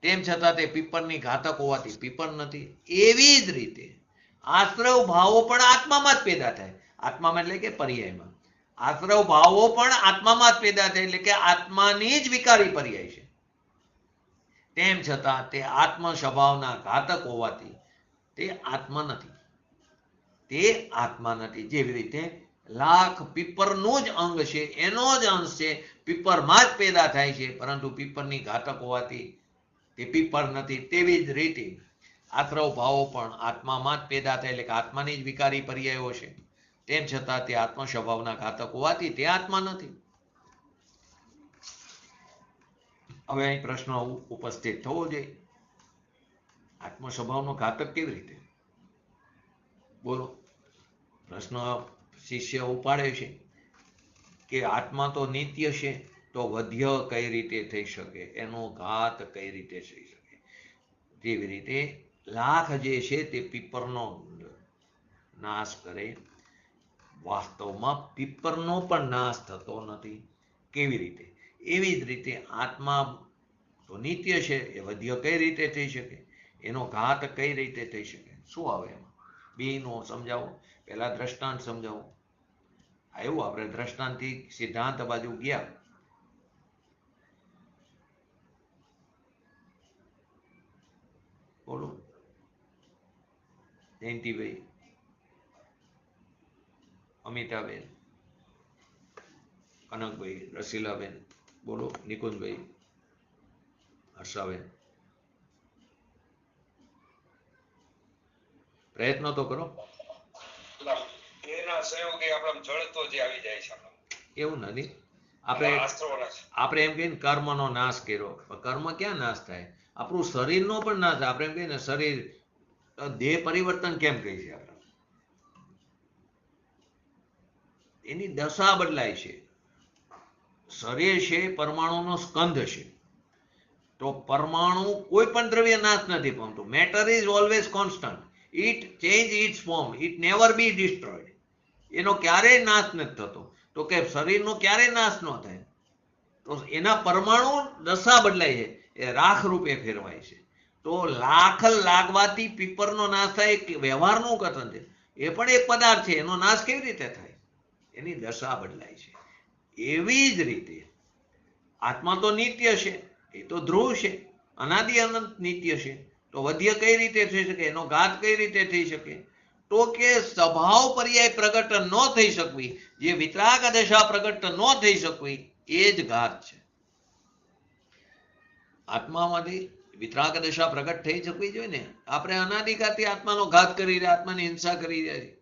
તેમ છતાં તે પીપરની ઘાતક હોવાથી પીપર નથી. એવી જ રીતે આશ્રવ ભાવો પણ આત્મામાં જ પેદા થાય. આત્મામાં એટલે કે પર્યાયમાં. આશ્રવ ભાવો પણ આત્મામાં જ પેદા થાય, એટલે કે આત્માની જ વિકારી પર્યાય છે. તેમ છતાં તે આત્મ સ્વભાવના ઘાતક હોવાથી તે આત્મા નથી. તે આત્મા નથી. જેવી રીતે લાખ પીપરનું જ અંગ છે, એનો જ અંશ છે, પીપરમાં જ પેદા થાય છે, પરંતુ પીપરની ઘાતક હોવાથી તે પીપર નથી. તેવી જ રીતે આશ્રવ ભાવો પણ આત્મામાં જ પેદા થાય, એટલે કે આત્માની જ વિકારી પર્યાયો છે. તેમ છતાં તે આત્મ સ્વભાવના ઘાતક હોવાથી તે આત્મા નથી. હવે અહીં પ્રશ્ન ઉપસ્થિત થવો જોઈએ, આત્મ સ્વભાવનો ઘાતક કેવી રીતે? બોલો. પ્રશ્ન શિષ્ય ઉપાડે છે કે આત્મા તો નિત્ય છે, તો વધ્ય કઈ રીતે થઈ શકે, એનો ઘાત કઈ રીતે થઈ શકે? જેવી રીતે લાખ જે છે તે પીપરનો નાશ કરે, વાસ્તવમાં પીપરનો પણ નાશ થતો નથી. કેવી રીતે? એવી જ રીતે આત્મા તો નિત્ય છે, એ વધ્ય કઈ રીતે થઈ શકે, એનો ઘાત કઈ રીતે થઈ શકે? શું આવે એમાં? બેનો સમજાવો. પહેલા દ્રષ્ટાંત સમજાવો. આવ્યું, આપણે દ્રષ્ટાંતથી સિદ્ધાંત બાજુ ગયા. બોલો જયંતિભાઈ, અમિતાબેન, કનકભાઈ, રસીલાબેન, બોલો નિકુંજભાઈ, હર્ષાબેન, પ્રયત્ન તો કરો. એના સહયોગે આપણે જળતો જે આવી જાય છે. એવું નથી. આપણે એમ કહીએ કર્મનો નાશ કર્યો. કર્મ ક્યાં નાશ થાય? આપણું શરીરનો પણ નાશ થાય. આપણે એમ કહીએ ને શરીર દેહ પરિવર્તન કેમ કહે છે? આપણે એની દશા બદલાય છે. શરીર છે પરમાણુનો સ્કંધ છે, તો પરમાણુ કોઈ પણ દ્રવ્ય નાશ નથી પામતું. Matter is always constant. It change its form, it never be destroyed. એનો ક્યારેય નાશ નથી થતો. તો કે શરીરનો ક્યારેય નાશ ન થાય. તો એના પરમાણુ દશા બદલાય છે, એ રાખ રૂપે ફેરવાય છે. તો લાખ લાગવાથી પીપરનો નાશ થાય એક વ્યવહારનું કથન છે. એ પણ એક પદાર્થ છે, એનો નાશ કેવી રીતે થાય? એની દશા બદલાય છે. એવી જ રીતે આત્મા તો નિત્ય છે, એ તો ધ્રુવ છે, અનાદિ અનંત નિત્ય છે. તો વધ્ય કઈ રીતે થઈ શકે, એનો ઘાત કઈ રીતે થઈ શકે? તો કે સ્વભાવ પર્યાય પ્રગટ ન થઈ શકવી, જે વિતરાગ દશા પ્રગટ ન થઈ શકવી, એ જ ઘાત છે. આત્મામાંથી વિતરાગ દશા પ્રગટ થઈ શકવી જોઈએ ને. આપણે અનાદિકાળથી આત્માનો ઘાત કરી રહ્યા, આત્માની હિંસા કરી રહ્યા છીએ.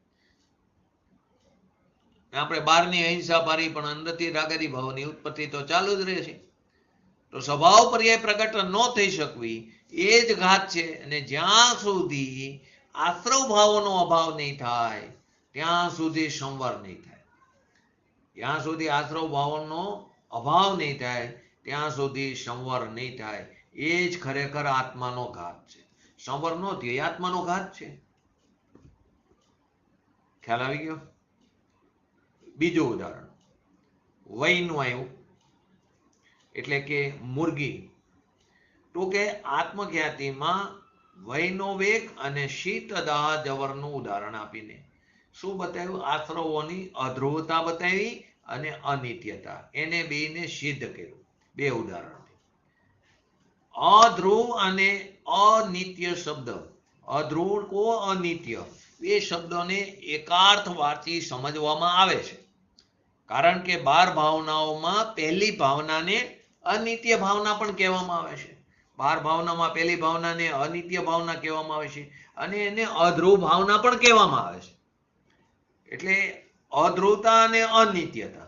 આપણે બહારની અહિંસા પારી, પણ અંદરથી રાગાદી ભાવની ઉત્પત્તિ તો ચાલુ જ રહે છે. તો સ્વભાવ પર્યાય પ્રગટ ન થઈ શકવી એ જ ઘાત છે. અને જ્યાં સુધી આશ્રવ ભાવોનો અભાવ નહીં થાય ત્યાં સુધી સંવર નહીં થાય. જ્યાં સુધી આશ્રવ ભાવોનો અભાવ નહીં થાય ત્યાં સુધી સંવર નહીં થાય. એ જ ખરેખર આત્માનો ઘાત છે. સંવર ન થયો એ આત્માનો ઘાત છે. ખ્યાલ આવી ગયો? બીજું ઉદાહરણ વૈનું આવ્યું, એટલે કે મુર્ગી. તો કે આત્મખ્યાતિમાં વૈનો વેગ અને શીતદાહ જવરનું ઉદાહરણ આપીને શું બતાવ્યું? આશ્રવોની અધ્રુવતા બતાવી અને અનિત્યતા, એને બેને સિદ્ધ કર્યું બે ઉદાહરણથી. અધ્રુવ અને અનિત્ય શબ્દ, અધ્રુવ કો અનિત્ય, એ શબ્દોને એકાર્થવાથી સમજવામાં આવે છે. કારણ કે 12 ભાવનાઓમાં પહેલી ભાવનાને અનિત્ય ભાવના પણ કહેવામાં આવે છે. 12 ભાવનામાં પહેલી ભાવનાને અનિત્ય ભાવના કહેવામાં આવે છે, અને એને અધ્રુવ ભાવના પણ કહેવામાં આવે છે. એટલે અધ્રુવતા અને અનિત્યતા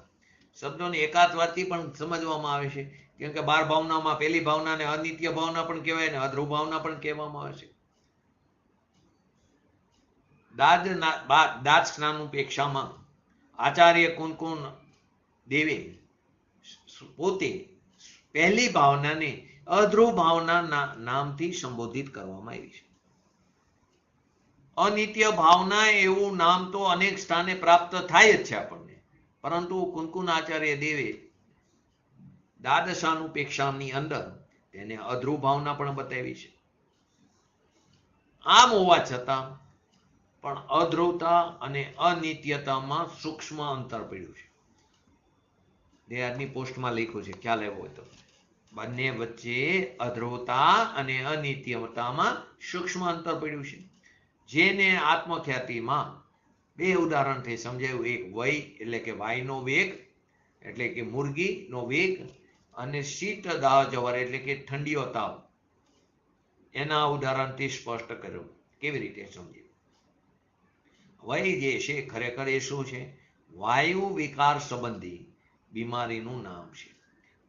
શબ્દોને એકાર્થવાથી પણ સમજવામાં આવે છે. કેમ કે 12 ભાવનામાં પહેલી ભાવનાને અનિત્ય ભાવના પણ કહેવાય ને અધ્રુવ ભાવના પણ કહેવામાં આવે છે. દાદ સ્નાનુપેક્ષામાં આચાર્ય કુનકુન દેવે પોતે પહેલી ભાવનાને અધ્રુવ ભાવના નામથી સંબોધિત કરવામાં આવી છે. અનિત્ય ભાવના એવું નામ તો અનેક સ્થાને પ્રાપ્ત થાય જ છે આપણને, પરંતુ કુંકુનાચાર્ય દેવે દ્વાદશાનુપેક્ષાની અંદર તેને અધ્રુવ ભાવના પણ બતાવી છે. આમ હોવા છતાં પણ અધ્રુવતા અને અનિત્યતામાં સૂક્ષ્મ અંતર પડ્યું છે. આજની પોસ્ટમાં લખ્યું છે, ખ્યાલ આવ્યો હોય તો. બંને વચ્ચે અધ્રુવતા અને અનિત્યતામાં સૂક્ષ્મ અંતર પડ્યું છે, જેને આત્મખ્યાતિમાં બે ઉદાહરણથી સમજાયું. એક વય એટલે કે વાયુનો વેગ એટલે કે મુરગીનો વેગ, અને શીત દાહ જવર એટલે કે ઠંડીઓ તાવ, એના ઉદાહરણથી સ્પષ્ટ કર્યું. કેવી રીતે સમજ્યું? વય જે છે ખરેખર એ શું છે? વાયુ વિકાર સંબંધી બીમારીનું નામ છે.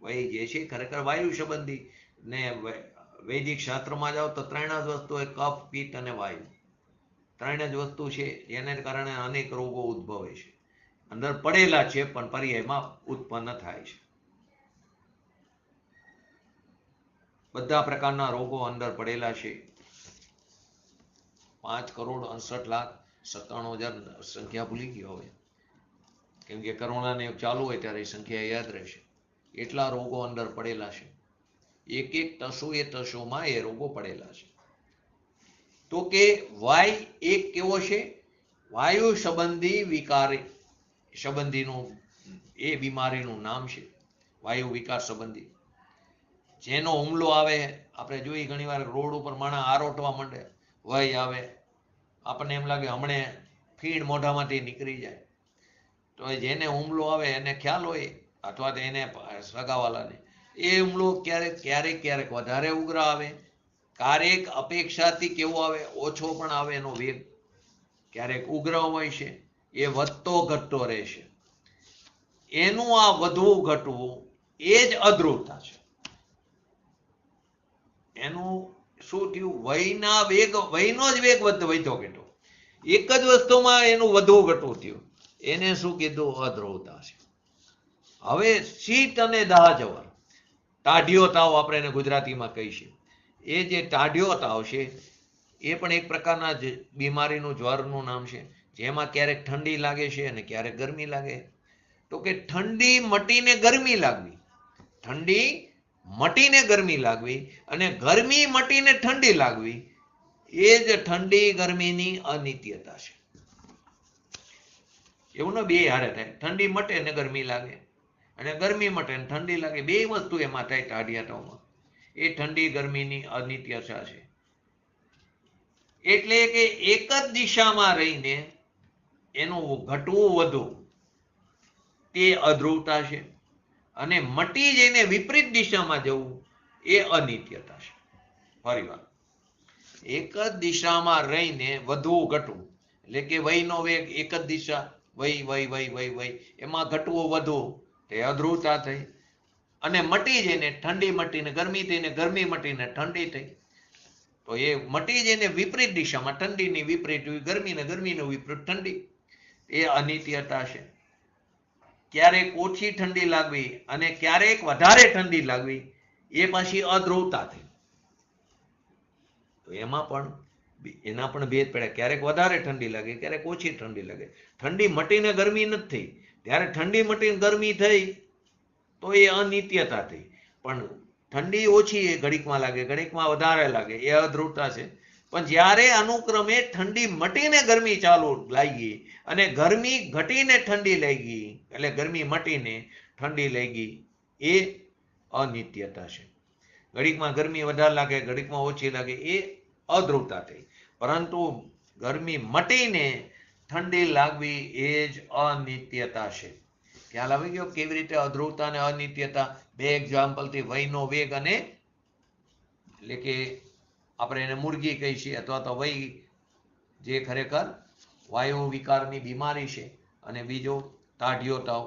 વય જે છે ખરેખર વાયુ સંબંધી, ને વૈદિક શાસ્ત્રમાં જાઓ તો ત્રણ જ વસ્તુ હોય, કફ, પિત્ત અને વાયુ. ત્રણ જ વસ્તુ છે, એને કારણે અનેક રોગો ઉદ્ભવે છે. અંદર પડેલા છે પણ પર્યાયમાં ઉત્પન્ન થાય છે. બધા પ્રકારના રોગો અંદર પડેલા છે. 5,68,97,000 સંખ્યા ભૂલી ગયો હવે, કેમ કે કરોનાને ચાલુ હોય ત્યારે સંખ્યા યાદ રહેશે. એટલા રોગો અંદર પડેલા છે. એક એક તસુ એ તસુમાં એ રોગો પડેલા છે. તો કે વાય એક કેવો છે? વાયુ સંબંધી વિકાર સંબંધીનું એ બીમારીનું નામ છે, વાયુ વિકાર સંબંધી. જેનો હુમલો આવે, આપણે જોઈએ ઘણી વાર રોડ ઉપર માણસ આરોટવા માંડે, વય આવે, આપણને એમ લાગે હમણે ફીણ મોઢામાંથી નીકળી જાય. તો જેને હુમલો આવે એને ખ્યાલ હોય, અથવા તો એને સગાવાલાને, એ હુમલો ક્યારેક વધારે ઉગ્ર આવે, ક્યારેક અપેક્ષાથી કેવો આવે, ઓછો પણ આવે એનો વેગ, ક્યારેક ઉગ્ર હોય છે, એ વધતો ઘટતો રહેશે. એનું આ વધવું ઘટવું એ જ અધ્રુવતા છે. એનું શું થયું? વયનો જ વેગ વધ્યો ઘટ્યો, એક જ વસ્તુમાં એનું વધવું ઘટવું થયું. એને શું કીધું? અધ્રુવતા છે. હવે શીત અને દાહ જવર, ટાઢિયો તાવ આપણે એને ગુજરાતીમાં કહીશું. એ જે ટાઢિયો તાવ છે એ પણ એક પ્રકારના બીમારીનું જ્વરનું નામ છે, જેમાં ક્યારેક ઠંડી લાગે છે અને ક્યારેક ગરમી લાગે. તો કે ઠંડી મટીને ગરમી લાગવી, ઠંડી મટીને ગરમી લાગવી, અને ગરમી મટીને ઠંડી લાગવી, એ જ ઠંડી ગરમીની અનિત્યતા છે. એવું ને બે હારે થાય, ઠંડી મટે ને ગરમી લાગે, અને ગરમી મટે ને ઠંડી લાગે, બે વસ્તુ એમાં થાય ટાઢિયા તાવમાં. એ ઠંડી ગરમીની અનિત્યતા છે. એટલે કે એક જ દિશામાં રહીને એનું ઘટવું વધવું તે અધ્રુવતા છે, અને મટી જઈને વિપરીત દિશામાં જવું એ અનિત્યતા છે. ફરી વાર, એક જ દિશામાં રહીને વધવું ઘટવું એટલે કે વયનો વેગ એક જ દિશા, વય એમાં ઘટવું વધવું તે અધ્રુવતા થઈ. અને મટી જઈને ઠંડી મટીને ગરમી થઈને ગરમી મટીને ઠંડી થઈ, તો એ મટી જઈને વિપરીત દિશામાં, ઠંડીની વિપરીત ગરમી ને ગરમીનું વિપરીત ઠંડી, એ અનિત્યતા છે. ક્યારેક ઓછી ઠંડી લાગવી અને ક્યારેક વધારે ઠંડી લાગવી, એ પાછી અધ્રુવતા થઈ. તો એમાં પણ એના પણ ભેદ પડ્યા. ક્યારેક વધારે ઠંડી લાગે, ક્યારેક ઓછી ઠંડી લાગે. ઠંડી મટીને ગરમી નથી થઈ. ત્યારે ઠંડી મટીને ગરમી થઈ તો એ અનિત્યતા થઈ. પણ ઠંડી ઓછી ઘડીકમાં લાગે, ઘડીકમાં વધારે લાગે, એ અધ્રુવતા છે. પણ જ્યારે અનુક્રમે ઠંડી મટીને ગરમી ચાલુ લાગી અને ગરમી ઘટીને ઠંડી લાગી, એટલે ગરમી મટીને ઠંડી લાગી, એ અનિત્યતા છે. ઘડીકમાં ગરમી વધારે લાગે, ઘડીકમાં ઓછી લાગે, એ અધ્રુવતા થઈ. પરંતુ ગરમી મટીને ઠંડી લાગવી એ જ અનિત્યતા છે. ખ્યાલ આવી ગયો કેવી રીતે અધ્રુવતા અને અનિત્યતા? બે એક્ઝામ્પલથી, વયનો વેગ અને એટલે કે આપણે એને મુરગી કહી છીએ, અથવા તો વય જે ખરેખર વાયુ વિકારની બીમારી છે, અને બીજો ટાઢિયો તાવ.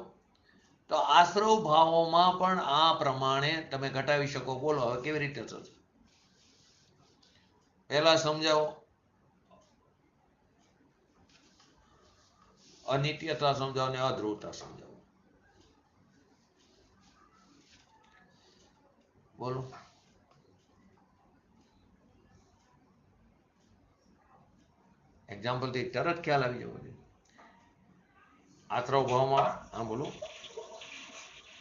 તો આશ્રવ ભાવોમાં પણ આ પ્રમાણે તમે ઘટાવી શકો. બોલો હવે કેવી રીતે થશે? પહેલા સમજાવો. અનિત્યતા સમજાવો અને અધ્રુવતા સમજાવો. બોલો. એક્ઝામ્પલથી તરત ખ્યાલ આવી જવો જોઈએ. આત્રવ ભાવમાં હા બોલો.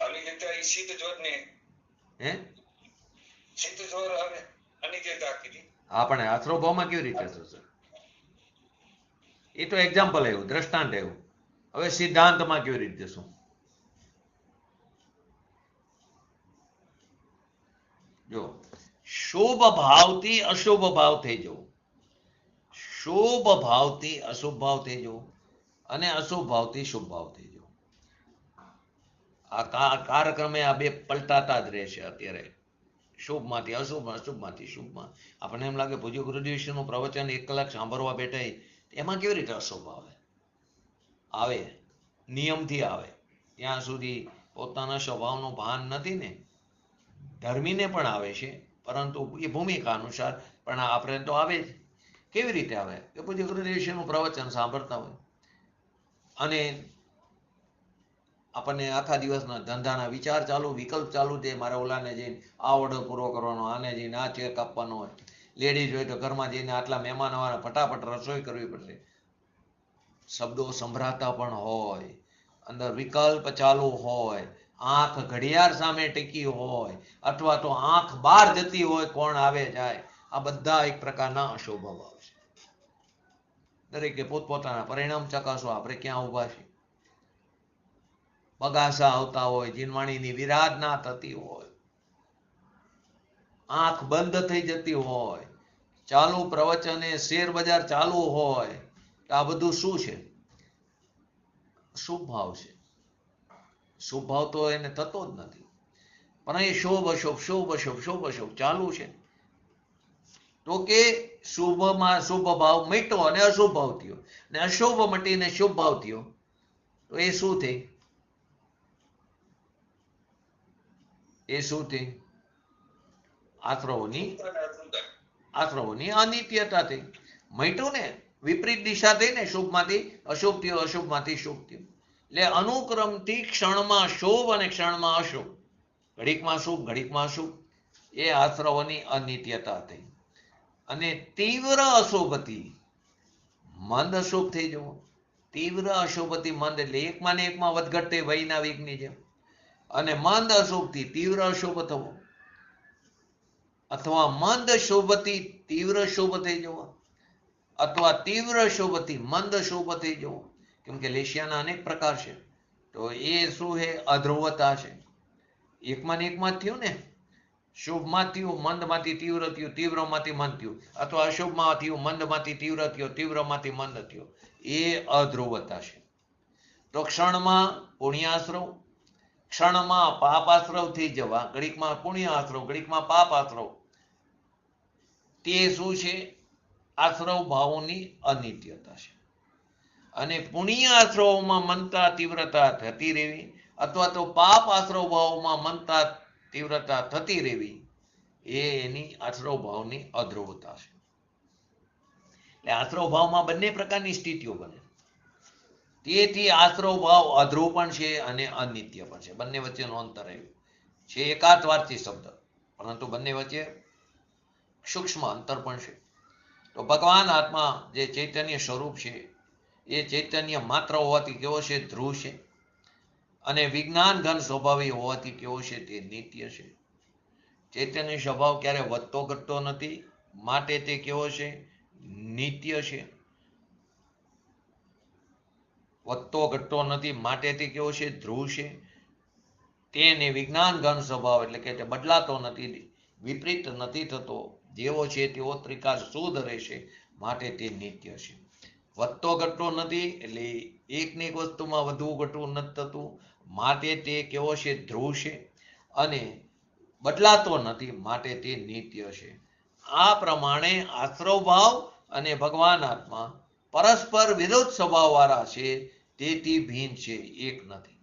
અનિત્યતા એ શીત જોર ને હે શીત જોર આવે અનિત્યતા કીધી. હા પણ આત્રવ ભાવમાં કેવી રીતે થશે? એ તો એક્ઝામ્પલ આવ્યું, દ્રષ્ટાંત આવ્યું. હવે સિદ્ધાંતમાં કેવી રીતે શું? જો શુભ ભાવથી અશુભ ભાવ થઈ જવું, શુભ ભાવથી અશુભ ભાવ થઈ જવું અને અશુભ ભાવથી શુભ ભાવ થઈ જવું. આ કાળક્રમે આ બે પલટાતા જ રહેશે. અત્યારે શુભમાંથી અશુભ, અશુભમાંથી શુભમાં. આપણને એમ લાગે પૂજ્ય ગુરુદેવનું પ્રવચન 1 કલાક સાંભળવા બેઠા એમાં કેવી રીતે અશુભ આવે? આવે, નિયમથી આવે. ત્યાં સુધી પોતાના સ્વભાવનું ભાન નથી ને. ધર્મીને પણ આવે છે, પરંતુ એ ભૂમિકા અનુસાર, પણ આપણે તો આવે જ. કેવી રીતે આવે? કે પૂજ્ય ગુરુદેવનું પ્રવચન સાંભળતા હોય અને આપણને આખા દિવસના ધંધાના વિચાર ચાલુ, વિકલ્પ ચાલુ છે. મારે ઓલાને જઈને આ ઓર્ડર પૂરો કરવાનો, આને જઈને આ ચેક આપવાનો હોય, લેડીઝ હોય તો ઘરમાં જઈને આટલા મહેમાન આવવાના, ફટાફટ રસોઈ કરવી પડશે. શબ્દો સંભળાતા પણ હોય, અંદર વિકલ્પ ચાલુ હોય, આંખ ઘડિયાળ સામે ટેકી હોય, અથવા તો આંખ બહાર જતી હોય, કોણ આવે જાય. આ બધા એક પ્રકારના અશુભ ભાવ છે. દરેકે પોતપોતાના પરિણામ ચકાસો. આપણે ક્યાં ઊભા છીએ? બગાસા આવતા હોય, જીનવાણીની વિરાધના થતી હોય, આંખ બંધ થઈ જતી હોય, ચાલુ પ્રવચને શેર બજાર ચાલુ હોય, આ બધું શું છે? શુભ ભાવ છે. શુભ ભાવ તો એને થતો જ નથી, પણ એ શુભ અશુભ, શુભ અશુભ, શુભ અશુભ ચાલુ છે. તો કે શુભમાં શુભ ભાવ મટ્યો અને અશુભ ભાવ થયો, ને અશુભ મટીને શુભ ભાવ થયો, તો એ શું થઈ? એ શું થઈ? આત્રવોની અનિત્યતા થઈ. મટ્યું ને, વિપરીત દિશા થઈ ને. શુભમાંથી અશુભ થયો, અશુભમાંથી શુભ થયો. એટલે અનુક્રમથી ક્ષણમાં શુભ અને ક્ષણમાં અશુભ, ઘડીકમાં શુભ, ઘડીકમાં અશુભ, એ આશ્રવોની અનિત્યતા થઈ. અને તીવ્ર અશુભથી મંદ અશુભ થઈ જવો. તીવ્ર અશુભથી મંદ એટલે એકમાં ને એકમાં વધઘટ થઈ, વયના વેગની જેમ. અને મંદ અશુભથી તીવ્ર અશુભ થવો, અથવા મંદ શુભથી તીવ્ર શુભ થઈ જવો, અથવા તીવ્ર શુભથી મંદ શુભ થઈ જવો. કેમ કે લેશિયાના અનેક પ્રકાર છે. તો એ શું છે? અધ્રુવતા છે. એકમાં ને એકમાં થયું ને. શુભમાં થયું, મંદમાંથી તીવ્ર થયું, તીવ્રમાંથી મંદ થયું, અથવા અશુભમાં થયું, મંદમાંથી તીવ્ર થયો, તીવ્રમાંથી મંદ થયો. એ અધ્રુવતા છે. તો ક્ષણમાં પુણ્યાશ્રવ, ક્ષણમાં પાપાશ્રવ થઈ જવા, ઘડીકમાં પુણ્યાશ્રવ, ઘડીકમાં પાપાશ્રવ, તે શું છે? આશ્રવ ભાવોની અનિત્યતા છે. અને પુણ્ય આશ્રવોમાં મનતા તીવ્રતા થતી રહેવી, અથવા તો પાપ આશ્રવ ભાવોમાં મનતા તીવ્રતા થતી રહેવી, એ એની આશ્રવ ભાવની અધ્રુવતા છે. એટલે આશ્રવ ભાવમાં બંને પ્રકારની સ્થિતિઓ બને. તેથી આશ્રવ ભાવ અધ્રુવ પણ છે અને અનિત્ય પણ છે. બંને વચ્ચેનું અંતર આવ્યું છે. એકાર્થવાર્થી શબ્દ, પરંતુ બંને વચ્ચે સૂક્ષ્મ અંતર પણ છે. તો ભગવાન આત્મા જે ચૈતન્ય સ્વરૂપ છે, એ ચૈતન્ય માત્ર હોવાથી કેવો છે? ધ્રુવ છે. અને વિજ્ઞાન ઘન સ્વભાવી હોવાથી કેવો છે? તે નિત્ય છે. ચૈતન્ય સ્વભાવ ક્યારે વધતો ઘટતો નથી, માટે તે કેવો છે? નિત્ય છે. વધતો ઘટતો નથી, માટે તે કેવો છે? ધ્રુવ છે. તેને વિજ્ઞાન ઘન સ્વભાવ એટલે કે તે બદલાતો નથી, વિપરીત નથી થતો, જેવો છે તેવો ત્રિકાળ શુદ્ધ રહેશે, માટે તે નિત્ય છે. વધતો ઘટતો નથી એટલે એકની એક વસ્તુમાં વધવું ઘટવું નથી થતું, માટે તે કેવો છે? ધ્રુવ છે. અને બદલાતો નથી, માટે તે નિત્ય છે. આ પ્રમાણે આશ્રવ ભાવ અને ભગવાન આત્મા પરસ્પર વિરોધ સ્વભાવ વાળા છે, તેથી ભિન્ન છે, એક નથી.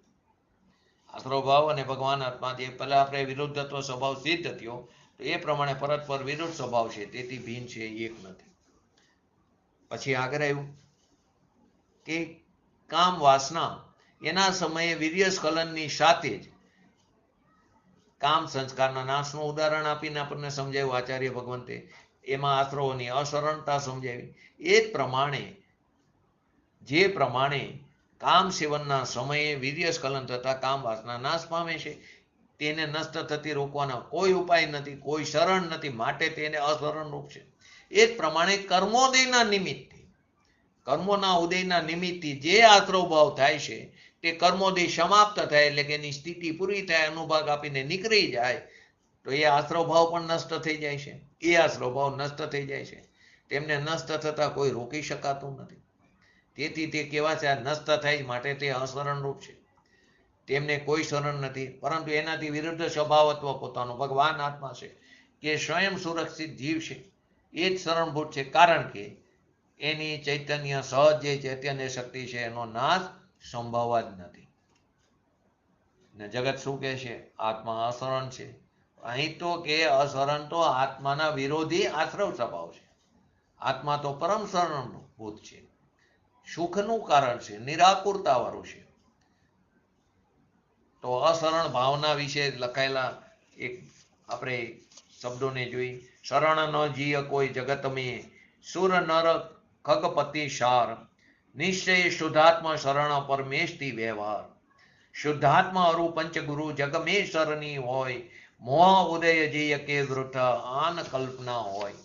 આશ્રવ ભાવ અને ભગવાન આત્મા જે પહેલા આપણે વિરુદ્ધત્વ સ્વભાવ સિદ્ધ થયો, તો એ પ્રમાણે પરસ્પર વિરુદ્ધ સ્વભાવ છે, તેથી ભિન્ન છે, એક નથી. પછી આગળ આવ્યું કે કામ વાસના એના સમયે વીર્યસ્ખલનની સાથે જ કામ સંસ્કારના નાશનું ઉદાહરણ આપીને આપણને સમજાવ્યું આચાર્ય ભગવંતે. એમાં આશ્રવોની અસરળતા સમજાવી. એ જ પ્રમાણે જે પ્રમાણે કામ સેવનના સમયે વીર્યસ્ખલન થતા કામ વાસના નાશ પામે છે, તેને નષ્ટ થતી રોકવાના કોઈ ઉપાય નથી, કોઈ શરણ નથી, માટે તેને અશરણ રૂપ છે. એ જ પ્રમાણે કર્મોદયના નિમિત્તથી, કર્મોના ઉદયના નિમિત્તથી જે આશ્રવ ભાવ થાય છે તે કર્મોદય સમાપ્ત થાય એટલે કે એની સ્થિતિ પૂરી થાય, અનુભાગ આપીને નીકળી જાય તો એ આશ્રવ ભાવ પણ નષ્ટ થઈ જાય છે. એ આશ્રવ ભાવ નષ્ટ થઈ જાય છે, તેમને નષ્ટ થતા કોઈ રોકી શકાતું નથી. તેથી તે કેવા છે, નષ્ટ થાય માટે તે અશરણ રૂપ છે, તેમને કોઈ શરણ નથી. પરંતુ એનાથી વિરુદ્ધ સ્વભાવત્વ પોતાનો ભગવાન આત્મા છે, કે સ્વયં સુરક્ષિત જીવ છે, એ જ શરણભૂત છે. કારણ કે એની ચૈતન્ય સહજ જે ચૈતન્ય શક્તિ છે એનો નાશ સંભવ જ નથી. ને જગત શું કહે છે, આત્મા અશરણ છે. અહીં તો કે અશરણ તો આત્માના વિરોધી આશ્રવ સ્વભાવ છે. આત્મા તો પરમ શરણભૂત છે, સુખનું કારણ છે, નિરાકુરતા વાળું છે. તો અશરણ ભાવના વિશે લખાયેલા એક આપણે શબ્દોને જોઈ. શરણ ન જીય કોઈ જગત મેં, સુર નર ખગપતિ સાર, નિશ્ચય શુદ્ધાત્મા શરણ પરમેશથી વ્યવહાર. શુદ્ધાત્મા અરુ પંચગુરુ જગ મેં શરણી હોય, મોહ ઉદય જીય કે વૃથ આન કલ્પના હોય.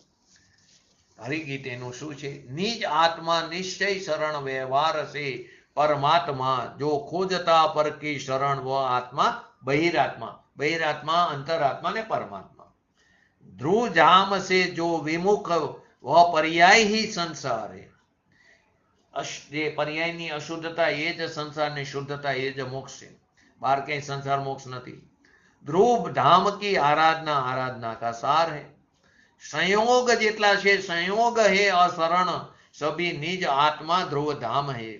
હરિગીતેનું શું છે, નિજ આત્મા નિશ્ચય શરણ વ્યવહાર છે, પરમાત્મા જો ખોજતા પર કી શરણ વ આત્મા બહિરાત્મા. બહિરાત્મા અંતરાત્મા ને પરમાત્મા. ધ્રુવ જામ से जो विमुख वह पर्याय ही संसार है. જે પર્યાયની અશુદ્ધતા એ જ સંસારની શુદ્ધતા, એ જ મોક્ષ છે. બહાર કઈ સંસાર મોક્ષ નથી. ધ્રુવ ધામ કી આરાધના આરાધના કા સાર હૈ. સંયોગ જેટલા છે, સંયોગ હે અશરણ, સભી નિજ આત્મા ધ્રુવ ધામ હે.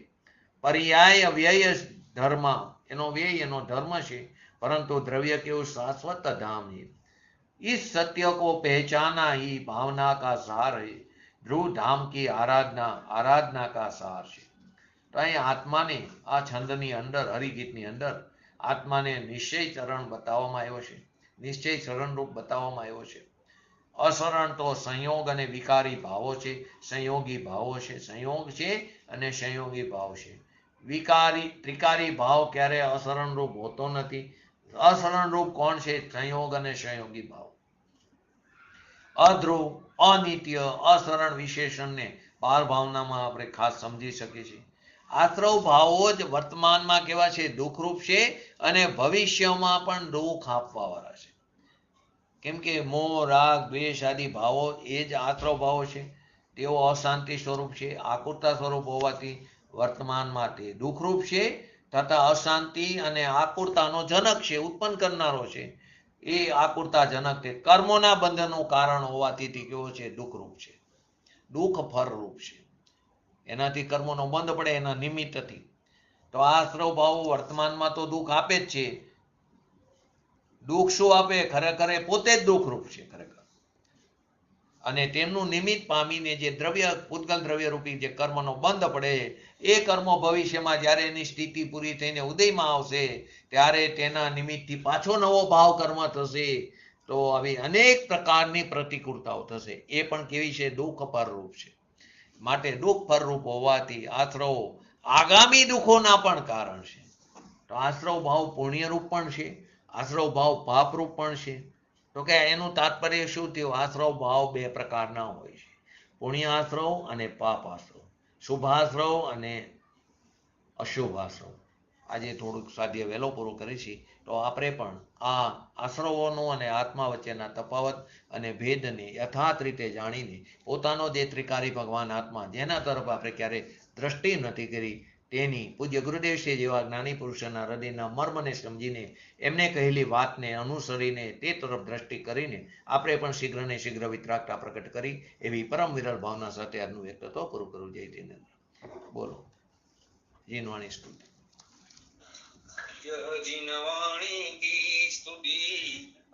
પર્યાય વ્યય ધર્મ, એનો વ્યય એનો ધર્મ છે, પરંતુ દ્રવ્ય કેવું શાશ્વત ધામ હે. इस सत्य को पहचाना ही भावना का सार है. ध्रुव धाम की आराधना आराधना का सार છે. તો અહીં આત્માને આ છંદની અંદર, હરિગીતની અંદર આત્માને નિશ્ચય ચરણ બતાવવામાં આવ્યો છે, નિશ્ચય ચરણ રૂપ બતાવવામાં આવ્યો છે. અશરણ તો સંયોગ અને વિકારી ભાવો છે, સંયોગી ભાવો છે, સંયોગ છે અને સંયોગી ભાવ છે. વિકારી ત્રિકારી ભાવ ક્યારે અશરણ રૂપ હોતો નથી. અશરણ રૂપ કોણ છે, સંયોગ અને સંયોગી ભાવ. અધ્રુવ, અનિત્ય, અશરણ વિશેષણને બાર ભાવનામાં આપણે ખાસ સમજી શકીએ છીએ. આશ્રવ ભાવો જ વર્તમાનમાં કેવા છે, દુઃખરૂપ છે અને ભવિષ્યમાં પણ દુઃખ આપવા વાળા છે. કેમ કે મોહ, રાગ, દ્વેષ આદિ ભાવો એ જ આશ્રવ ભાવો છે. તેઓ અશાંતિ સ્વરૂપ છે, આકુરતા સ્વરૂપ હોવાથી વર્તમાનમાં તે દુઃખરૂપ છે તથા અશાંતિ અને આકુરતાનો જનક છે, ઉત્પન્ન કરનારો છે. એ આકુરતાજનક તે કર્મોના બંધનનું કારણ હોવાથી તે કેવો છે, દુઃખરૂપ છે, દુઃખ ફળરૂપ છે. એનાથી કર્મોનો બંધ પડે એના નિમિત્તથી. તો આ આશ્રવ ભાવો વર્તમાનમાં તો દુઃખ આપે જ છે. દુઃખ શું આપે, ખરેખર એ પોતે જ દુઃખરૂપ છે ખરેખર. અને તેમનું નિમિત્ત પામીને જે દ્રવ્ય, પૂતગલ દ્રવ્ય રૂપી જે કર્મનો બંધ પડે, એ કર્મો ભવિષ્યમાં જ્યારે એની સ્થિતિ પૂરી થઈને ઉદયમાં આવશે ત્યારે તેના નિમિત્તથી પાછો નવો ભાવ કર્મ થશે. તો આવી અનેક પ્રકારની પ્રતિકૂળતાઓ થશે. એ પણ કેવી છે, દુઃખ પરરૂપ છે. માટે દુઃખ પરરૂપ હોવાથી આશ્રવ આગામી દુઃખોના પણ કારણ છે. તો આશ્રવ ભાવ પુણ્યરૂપ પણ છે, આશ્રવ ભાવ પાપરૂપ પણ છે. તો કે એનું તાત્પર્ય શું થયું, આશ્રવ ભાવ બે પ્રકારના હોય છે, પુણ્ય આશ્રવ અને પાપ આશ્રવ, શુભ આશ્રવ અને અશુભ આશ્રવ. આજે થોડુંક સાધ્ય વહેલો પૂરું કરીશી. તો આપણે પણ આ આશ્રવોનો અને આત્મા વચ્ચેના તફાવત અને ભેદને યથાર્થ રીતે જાણીને પોતાનો જે ત્રિકારી ભગવાન આત્મા, જેના તરફ આપણે ક્યારેય દ્રષ્ટિ નથી કરી, તેની પૂજ્ય ગુરુદેવશ્રી જેવા જ્ઞાની પુરુષોના હૃદયના મર્મને સમજીને એમને કહેલી વાતને અનુસરીને તે તરફ દ્રષ્ટિ કરીને આપણે પણ શીઘ્ર ને શીઘ્ર વિતરાગતા પ્રકટ કરી એવી પરમ વિરલ ભાવના સાથે આજનું વ્યક્તિત્વ પૂરું કરું. જય જીનેન્દ્ર. બોલો જીનવાણી સ્તુતિ. जिनवाणी की स्तुति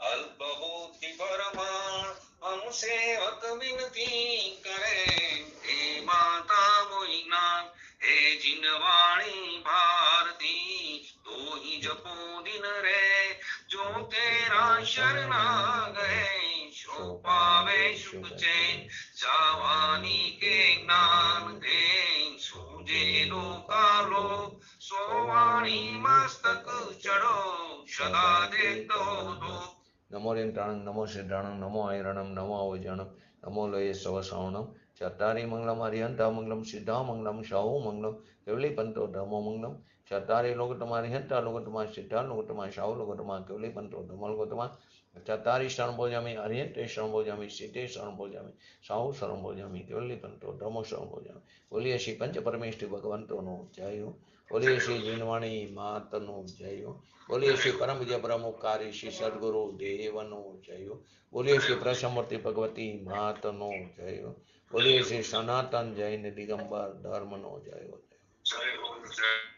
अल्प होती परमाण, अनुसेवक विनती करे हे माता मोहि ज्ञान. हे जिनवाणी भारती तो ही जपो दिन रे, जो तेरा शरणा गए सो पावे सुख चैन. जावानी के ज्ञान दे सूझे लो સ્વવાણી મસ્તક ચડો સદા દેતો દો. નમો રેંટાણં નમો સિદ્ધાણં નમો ઐરણં નમો અવજણં નમો લયે સવ શ્રવણં ચત્તારી મંગલમ હરિહંતા મંગલમ સિદ્ધા મંગલમ શાહુ મંગલમ કેવલી પંતો ધર્મો મંગલમ ચત્તારી લોકોત્તમા હરિહંતા લોકોત્તમા સિદ્ધા લોકોત્તમા શાહુ લોકોત્તમા કેવલી પંતો ધર્મો લોકોત્તમા ચત્તારી શરણ ભોજામી હરિહંતે શરણ ભોજામી સિદ્ધે શરણ ભોજામી શાહુ શરણ ભોજામી કેવલી પંતો ધર્મો શરણ ભોજામી. બોલીએ શ્રી પંચ પરમેષ્ઠી ભગવંતોનો જય હો. બોલીએ શ્રી જીનવાણી માતનો જય હો. બોલીએ શ્રી પરમ પૂજ્ય પ્રમુખકારી શ્રી સદગુરુ દેવનો જય હો. બોલીએ શ્રી પ્રસમૂર્તિ ભગવતી માતનો જય હો. બોલીએ શ્રી સનાતન જૈન દિગંબર ધર્મનો જય હો. જય હો જય